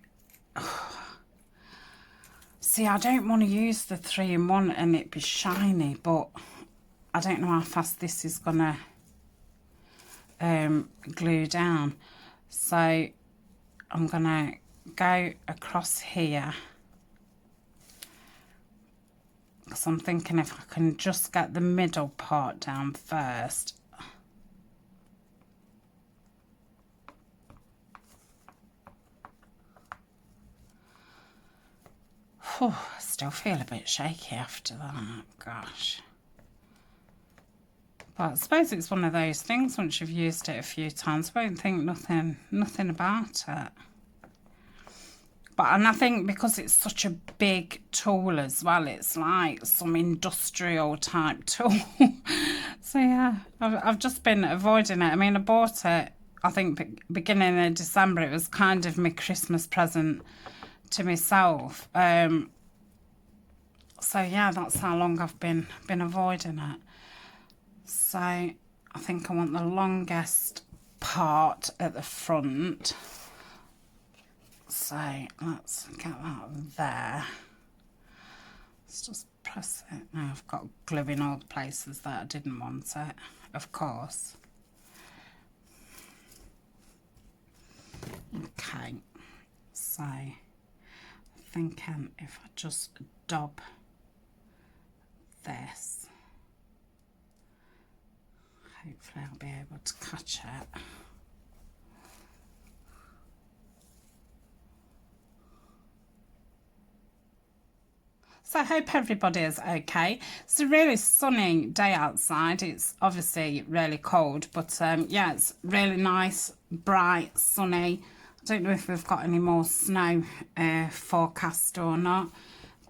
see, I don't want to use the 3-in-1 and it be shiny, but I don't know how fast this is gonna glue down. So I'm gonna go across here because I'm thinking if I can just get the middle part down first. Whew, I still feel a bit shaky after that, gosh. But I suppose it's one of those things, once you've used it a few times, I won't think nothing about it. But, and I think because it's such a big tool as well, it's like some industrial type tool. So yeah, I've just been avoiding it. I mean, I bought it, I think, beginning of December. It was kind of my Christmas present to myself. So yeah, that's how long I've been avoiding it. So I think I want the longest part at the front. So let's get that there. Let's just press it. Now I've got glue in all the places that I didn't want it, of course. Okay, so I'm thinking if I just dab this, hopefully I'll be able to catch it. So I hope everybody is okay. It's a really sunny day outside. It's obviously really cold, but yeah, it's really nice, bright, sunny. I don't know if we've got any more snow forecast or not,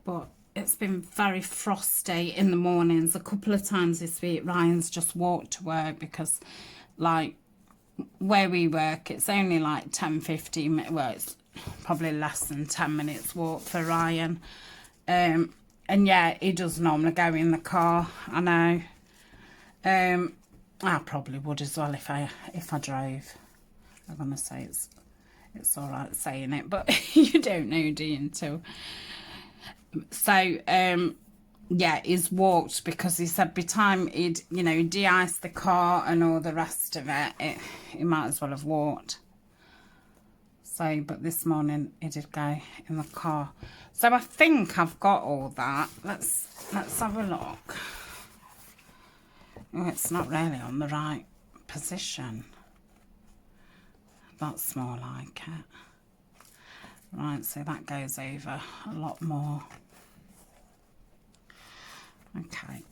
but it's been very frosty in the mornings. A couple of times this week, Ryan's just walked to work because, like, where we work, it's only like 10-15 minutes, well, it's probably less than 10 minutes walk for Ryan. And yeah, he does normally go in the car, I know. I probably would as well if I drove. I'm gonna say it's all right saying it, but you don't know, do you, until. So yeah, he's walked because he said by the time he'd, you know, de-ice the car and all the rest of it, he might as well have walked. So, but this morning he did go in the car. So I think I've got all that. Let's have a look. Oh, it's not really on the right position. That's more like it. Right, so that goes over a lot more. Okay,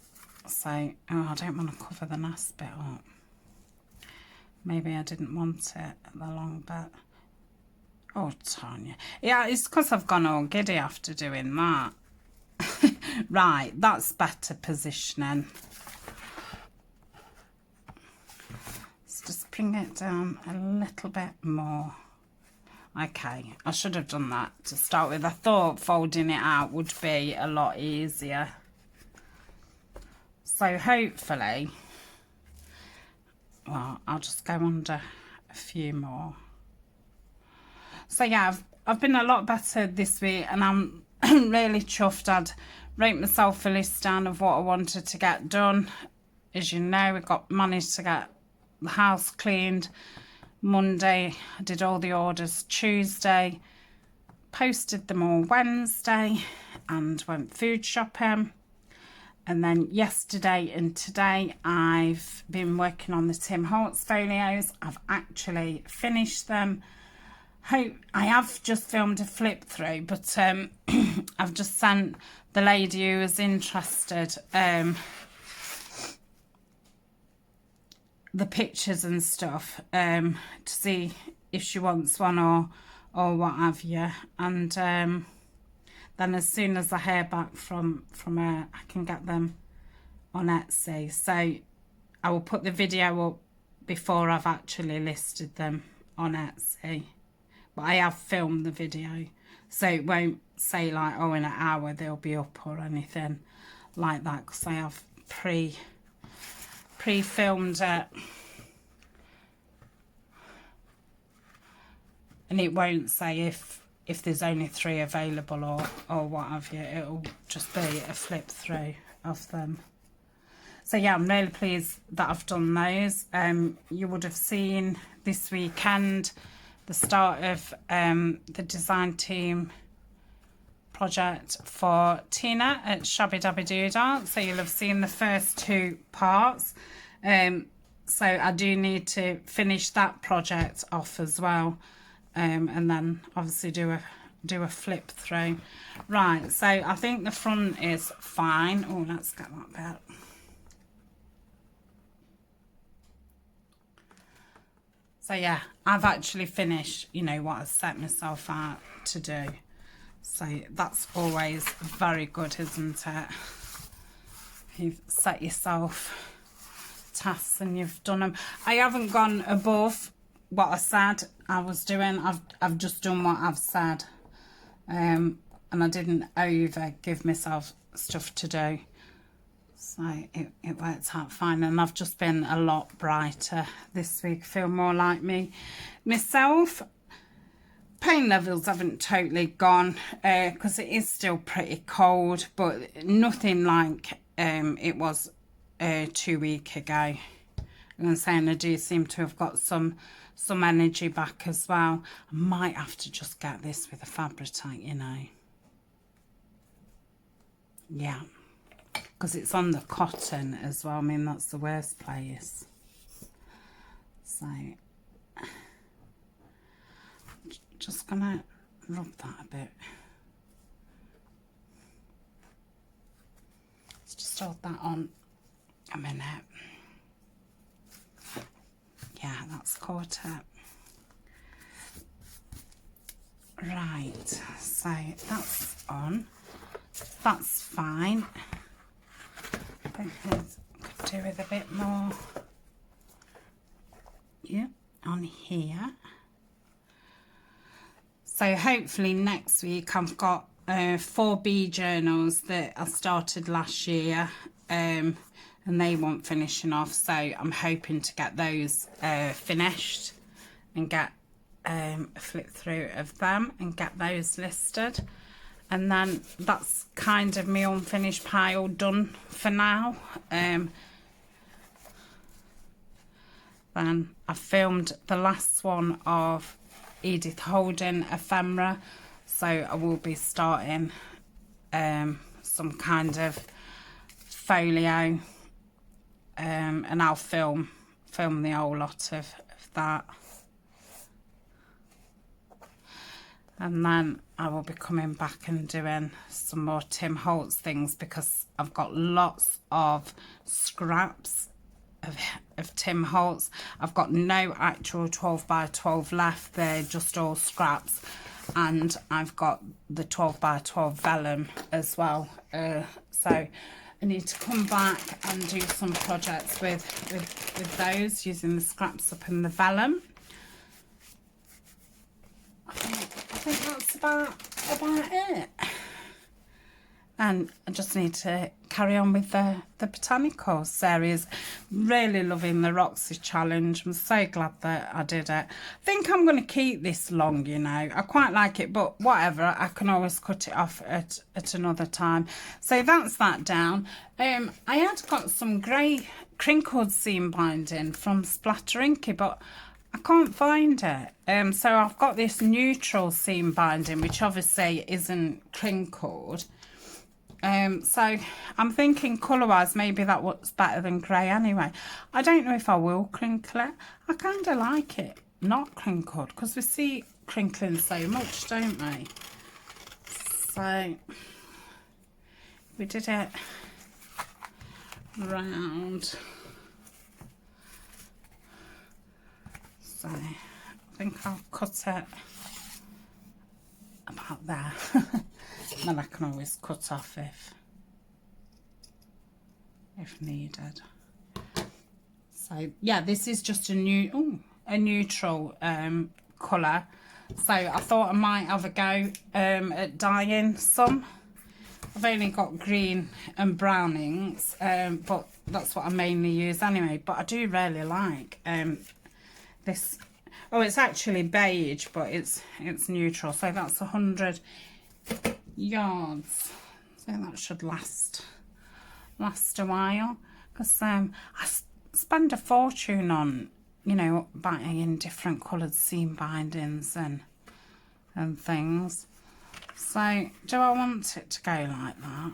so, oh, I don't want to cover the last bit up. Maybe I didn't want it at the long bit. Oh, Tanya. Yeah, it's because I've gone all giddy after doing that. Right, that's better positioning. Let's just bring it down a little bit more. Okay, I should have done that to start with. I thought folding it out would be a lot easier. So hopefully, well, I'll just go under a few more. So yeah, I've been a lot better this week, and I'm really chuffed. I'd wrote myself a list down of what I wanted to get done. As you know, we managed to get the house cleaned Monday. I did all the orders Tuesday, posted them all Wednesday, and went food shopping. And then yesterday and today, I've been working on the Holtz Failures. I've actually finished them. I have just filmed a flip through, but I've just sent the lady who was interested the pictures and stuff to see if she wants one or what have you. And then as soon as I hear back from her, I can get them on Etsy. So I will put the video up before I've actually listed them on Etsy. But I have filmed the video, so it won't say like, oh, in an hour they'll be up or anything like that, because I have pre-filmed it. And it won't say if there's only 3 available or what have you. It'll just be a flip through of them. So yeah, I'm really pleased that I've done those. You would have seen this weekend the start of the design team project for Tina at Shabby Dabby Doodah. So you'll have seen the first 2 parts. So I do need to finish that project off as well, and then obviously do a flip through. Right, so I think the front is fine. Oh, let's get that bit. So yeah, I've actually finished, you know, what I've set myself out to do. So that's always very good, isn't it? You've set yourself tasks and you've done them. I haven't gone above what I said I was doing. I've just done what I've said. And I didn't over give myself stuff to do. So it worked out fine, and I've just been a lot brighter this week. Feel more like myself. Pain levels haven't totally gone because it is still pretty cold, but nothing like it was 2 weeks ago. I'm saying I do seem to have got some energy back as well. I might have to just get this with a Fabri-Tac, you know. Yeah. Because it's on the cotton as well. I mean, that's the worst place. So, just gonna rub that a bit. Let's just hold that on a minute. Yeah, that's caught up. Right, so that's on. That's fine. I think I could do with a bit more, yeah, on here. So hopefully next week I've got 4 bee journals that I started last year, and they want finishing off, so I'm hoping to get those finished and get a flip through of them and get those listed. And then that's kind of my unfinished pile done for now. Then I filmed the last one of Edith Holden Ephemera, so I will be starting some kind of folio, and I'll film the whole lot of that. And then I will be coming back and doing some more Tim Holtz things, because I've got lots of scraps of Tim Holtz. I've got no actual 12 by 12 left, they're just all scraps. And I've got the 12 by 12 vellum as well. So I need to come back and do some projects with those, using the scraps up in the vellum. I think that's about it. And I just need to carry on with the botanical series. Really loving the Roxy challenge. I'm so glad that I did it. I think I'm going to keep this long, you know. I quite like it, but whatever. I can always cut it off at another time. So that's that down. I had got some grey crinkled seam binding from Splatter Inky, but I can't find it. So I've got this neutral seam binding, which obviously isn't crinkled. So I'm thinking colour-wise, maybe that looks better than grey anyway. I don't know if I will crinkle it. I kind of like it not crinkled, because we see crinkling so much, don't we? So we did it round. So I think I'll cut it about there. Then I can always cut off if needed. So yeah, this is just a neutral colour. So I thought I might have a go at dyeing some. I've only got green and brown inks, but that's what I mainly use anyway. But I do really like this. Oh, it's actually beige, but it's neutral. So that's 100 yards. So that should last a while. Because I spend a fortune on, you know, buying different coloured seam bindings and things. So, do I want it to go like that?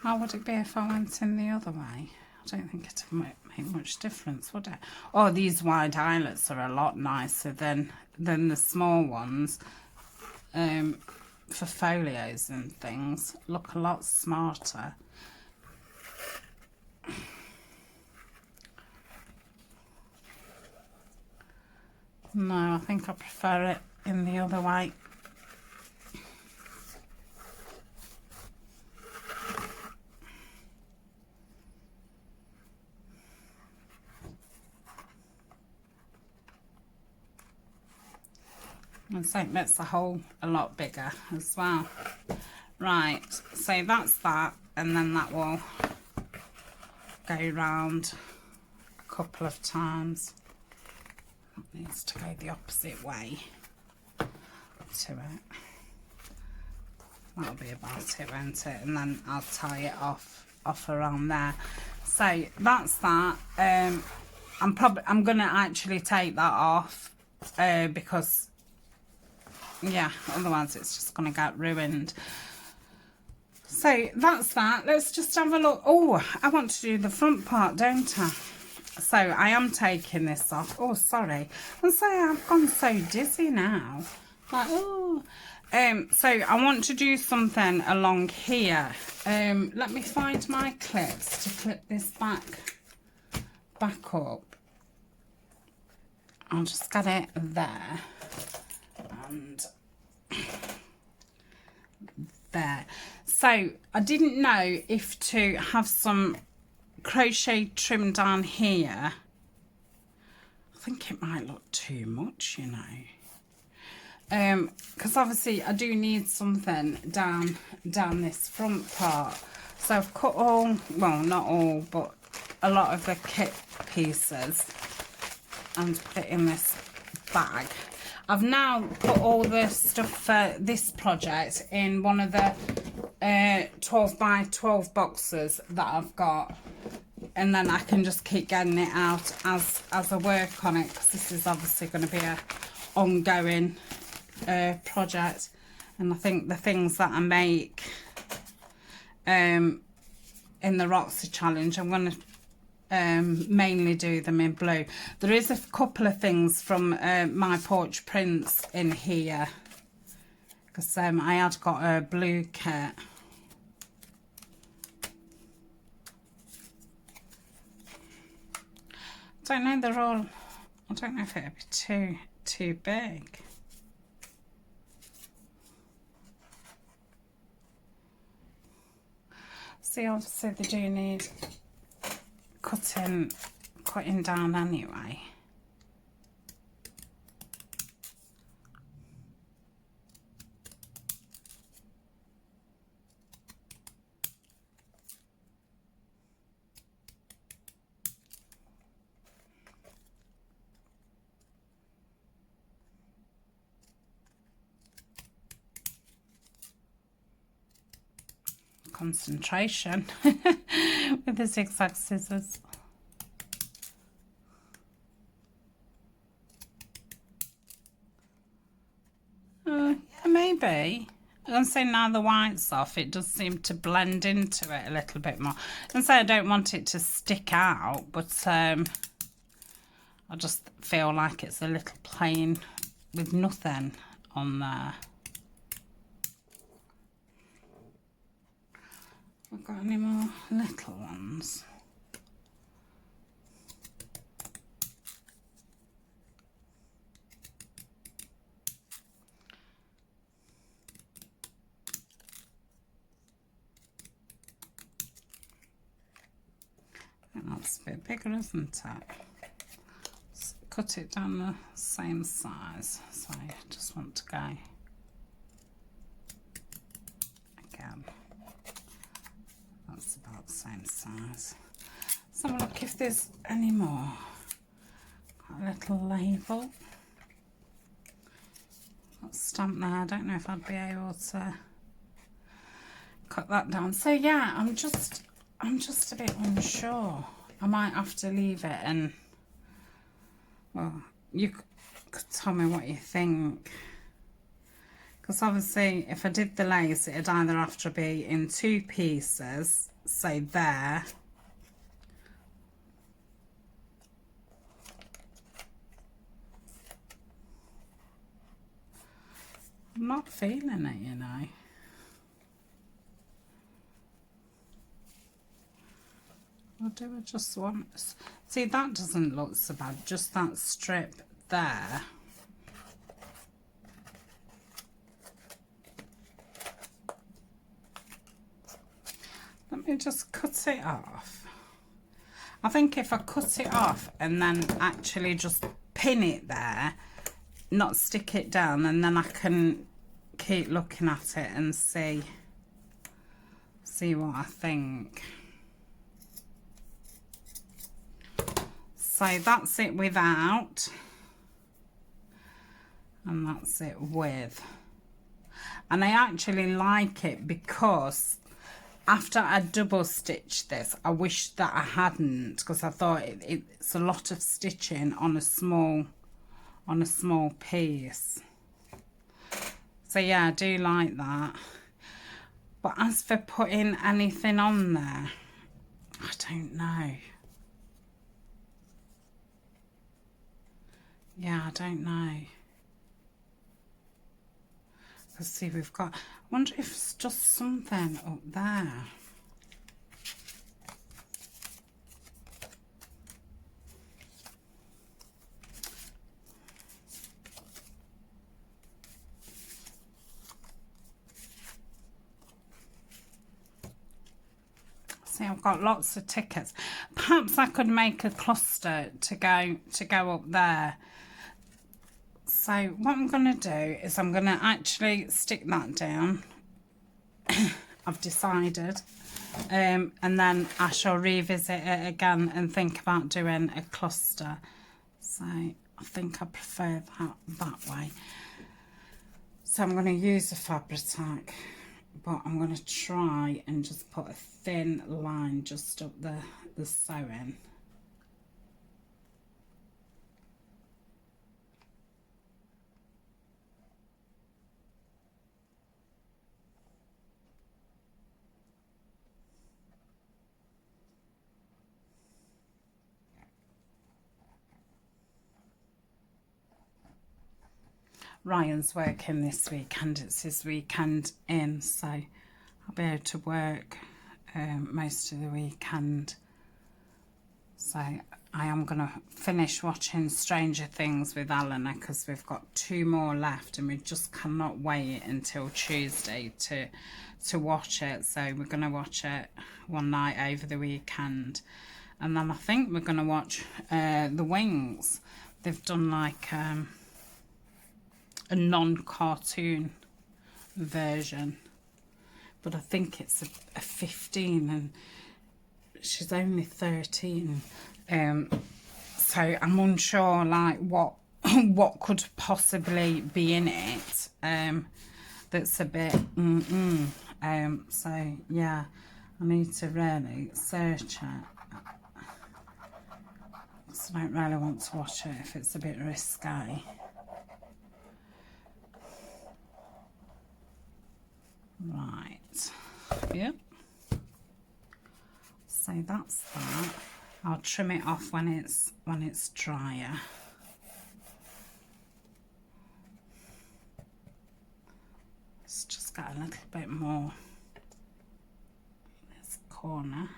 How would it be if I went in the other way? I don't think it would make much difference, would it? Oh, these wide eyelets are a lot nicer than the small ones. For folios and things, look a lot smarter. No, I think I prefer it in the other way. And so it makes the hole a lot bigger as well. Right, so that's that, and then that will go round a couple of times. That needs to go the opposite way to it. That'll be about it, won't it? And then I'll tie it off around there. So that's that. I'm gonna actually take that off because yeah, otherwise it's just gonna get ruined. So that's that. Let's just have a look. Oh, I want to do the front part, don't I? So I am taking this off. Oh, sorry. And so I've gone so dizzy now. Like, oh. So I want to do something along here. Let me find my clips to clip this back up. I'll just get it there. And there. So I didn't know if to have some crochet trim down here. I think it might look too much, you know, because obviously I do need something down this front part. So I've cut all, well, not all, but a lot of the kit pieces and put it in this bag. I've now put all the stuff for this project in one of the 12 by 12 boxes that I've got, and then I can just keep getting it out as I work on it, because this is obviously going to be a ongoing project. And I think the things that I make in the Roxy challenge, I'm going to mainly do them in blue. There is a couple of things from my porch prints in here, because I had got a blue kit. I don't know, they're all, I don't know if it'll be too big. See, obviously they do need cutting down anyway. Concentration with the zigzag scissors. Yeah, maybe. And so now the white's off, it does seem to blend into it a little bit more. And so I don't want it to stick out, but I I just feel like it's a little plain with nothing on there. We've got any more little ones? That's a bit bigger, isn't it? Let's cut it down the same size. So I just want to go again. That's about the same size. Let's have a look if there's any more. Got a little label. Got stamp there. I don't know if I'd be able to cut that down. So yeah, I'm just a bit unsure. I might have to leave it, and well, you could tell me what you think, because obviously if I did the lace, it'd either have to be in 2 pieces, say there, I'm not feeling it, you know. Or do I just want... See, that doesn't look so bad, just that strip there. Let me just cut it off. I think if I cut it off and then actually just pin it there, not stick it down, and then I can keep looking at it and see what I think. So that's it without, and that's it with. And I actually like it because after I double stitched this, I wish that I hadn't, because I thought it's a lot of stitching on a small piece. So yeah, I do like that. But as for putting anything on there, I don't know. Yeah, I don't know. Let's see, we've got... I wonder if it's just something up there. See, I've got lots of tickets. Perhaps I could make a cluster to go up there. So what I'm going to do is I'm going to actually stick that down. I've decided. And then I shall revisit it again and think about doing a cluster. So I think I prefer that way. So I'm going to use a Fabri-Tac, but I'm going to try and just put a thin line just up the sewing. Ryan's working this weekend, it's his weekend in, so I'll be able to work most of the weekend. So I am going to finish watching Stranger Things with Eleanor, because we've got 2 more left and we just cannot wait until Tuesday to watch it. So we're going to watch it one night over the weekend, and then I think we're going to watch The Wings. They've done like a non-cartoon version, but I think it's a 15 and she's only 13, so I'm unsure like what could possibly be in it that's a bit so yeah, I need to really search it, because I don't really want to watch it if it's a bit risque. Right, yep. So that's that. I'll trim it off when it's drier. Let's just get a little bit more in this corner.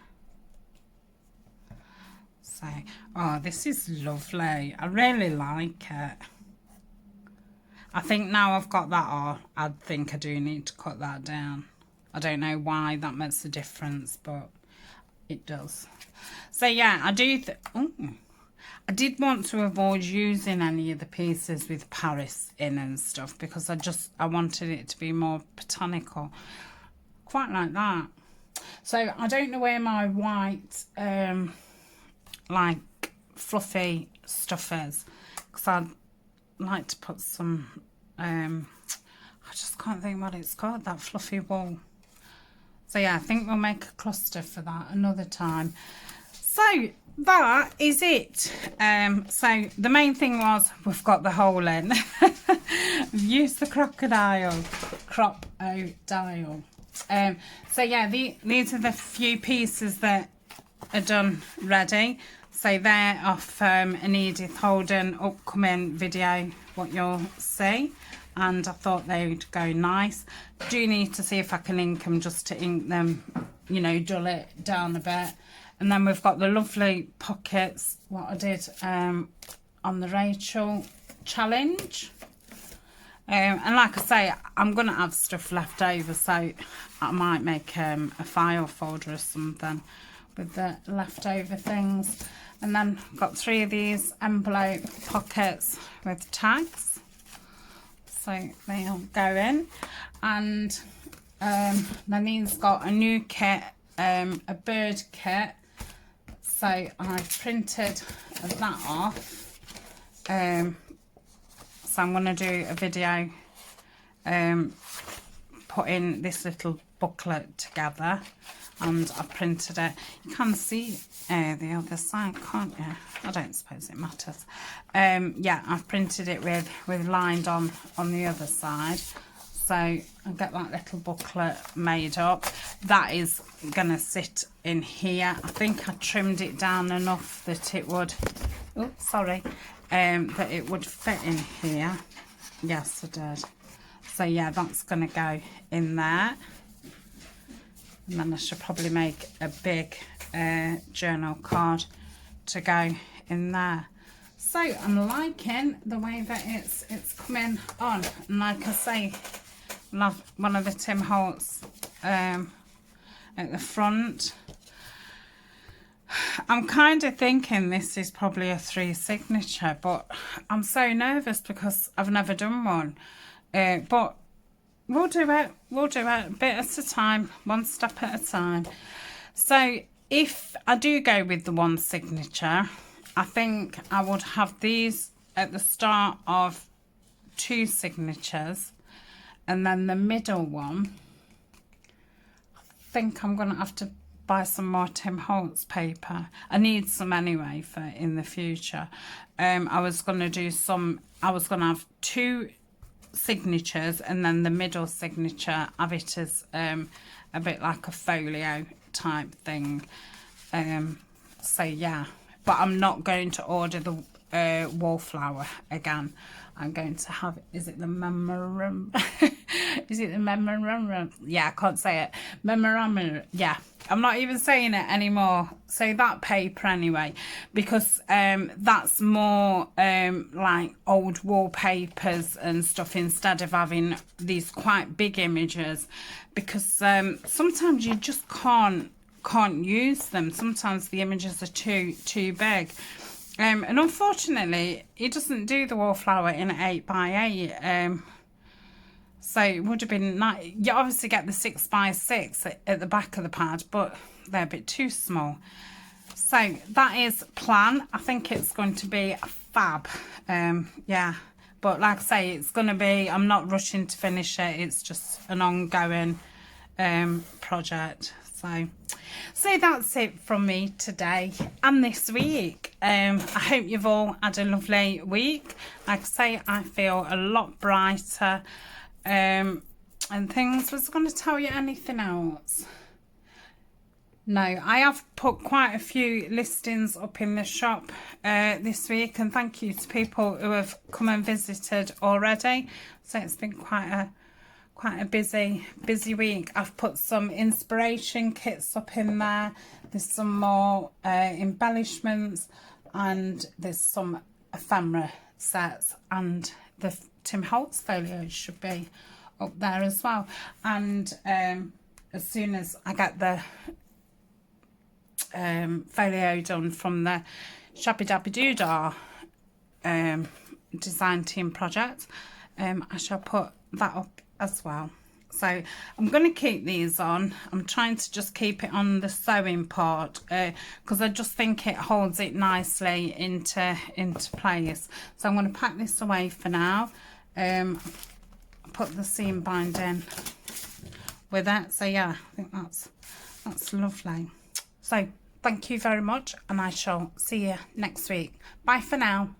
So, oh, this is lovely. I really like it. I think now I've got that on, I think I do need to cut that down. I don't know why that makes a difference, but it does. So yeah, I did want to avoid using any of the pieces with Paris in and stuff, because I wanted it to be more botanical. Quite like that. So I don't know where my white like fluffy stuff is, because I'd like to put some I just can't think what it's called, that fluffy wool. So yeah, I think we'll make a cluster for that another time. So that is it. So the main thing was we've got the hole in. We've used the crop dial. So yeah, these are the few pieces that are done ready. So they're off an Edith Holden upcoming video, what you'll see. And I thought they would go nice. Do need to see if I can ink them, just to ink them, you know, dull it down a bit. And then we've got the lovely pockets, what I did on the Rachel challenge. And like I say, I'm going to have stuff left over, so I might make a file folder or something with the leftover things. And then got 3 of these envelope pockets with tags. So they'll go in. And then he's got a new kit, a bird kit. So I printed that off. So I'm going to do a video putting this little booklet together, and I printed it. You can see the other side, can't you? I don't suppose it matters. Yeah, I've printed it with lined on the other side. So I'll get that little booklet made up. That is going to sit in here. I think I trimmed it down enough that it would, oh, sorry, that it would fit in here. Yes, I did. So yeah, that's going to go in there. And then I should probably make a big journal card to go in there. So I'm liking the way that it's coming on. And like I say, love one of the Tim Holtz at the front. I'm kind of thinking this is probably a 3 signature, but I'm so nervous because I've never done one. But we'll do it a bit at a time, one step at a time. So if I do go with the 1 signature, I think I would have these at the start of 2 signatures, and then the middle one, I think I'm going to have to buy some more Tim Holtz paper. I need some anyway for in the future. I was going to have 2 signatures, and then the middle signature, have it as a bit like a folio type thing. So yeah, but I'm not going to order the wallflower again. I'm going to have, is it the memorandum? Is it the memorandum? Yeah, I can't say it. Memorandum. Yeah, I'm not even saying it anymore. So that paper anyway, because that's more like old wallpapers and stuff, instead of having these quite big images, because sometimes you just can't use them. Sometimes the images are too big. And unfortunately, it doesn't do the wallflower in 8x8. So it would have been nice. You obviously get the 6x6 at the back of the pad, but they're a bit too small. So that is plan. I think it's going to be a fab. Yeah, but like I say, it's going to be, I'm not rushing to finish it. It's just an ongoing project. So that's it from me today and this week. I hope you've all had a lovely week. Like I say, I feel a lot brighter and things. Was I going to tell you anything else? No, I have put quite a few listings up in the shop this week, and thank you to people who have come and visited already. So it's been quite a busy week. I've put some inspiration kits up in there. There's some more embellishments, and there's some ephemera sets, and the Tim Holtz Failures should be up there as well. And as soon as I get the folio done from the Shabby Dabby Doodah design team project, I shall put that up as well. So I'm going to keep these on. I'm trying to just keep it on the sewing part because I just think it holds it nicely into place. So I'm going to pack this away for now. Put the seam binding with it. So yeah, I think that's lovely. So thank you very much, and I shall see you next week. Bye for now.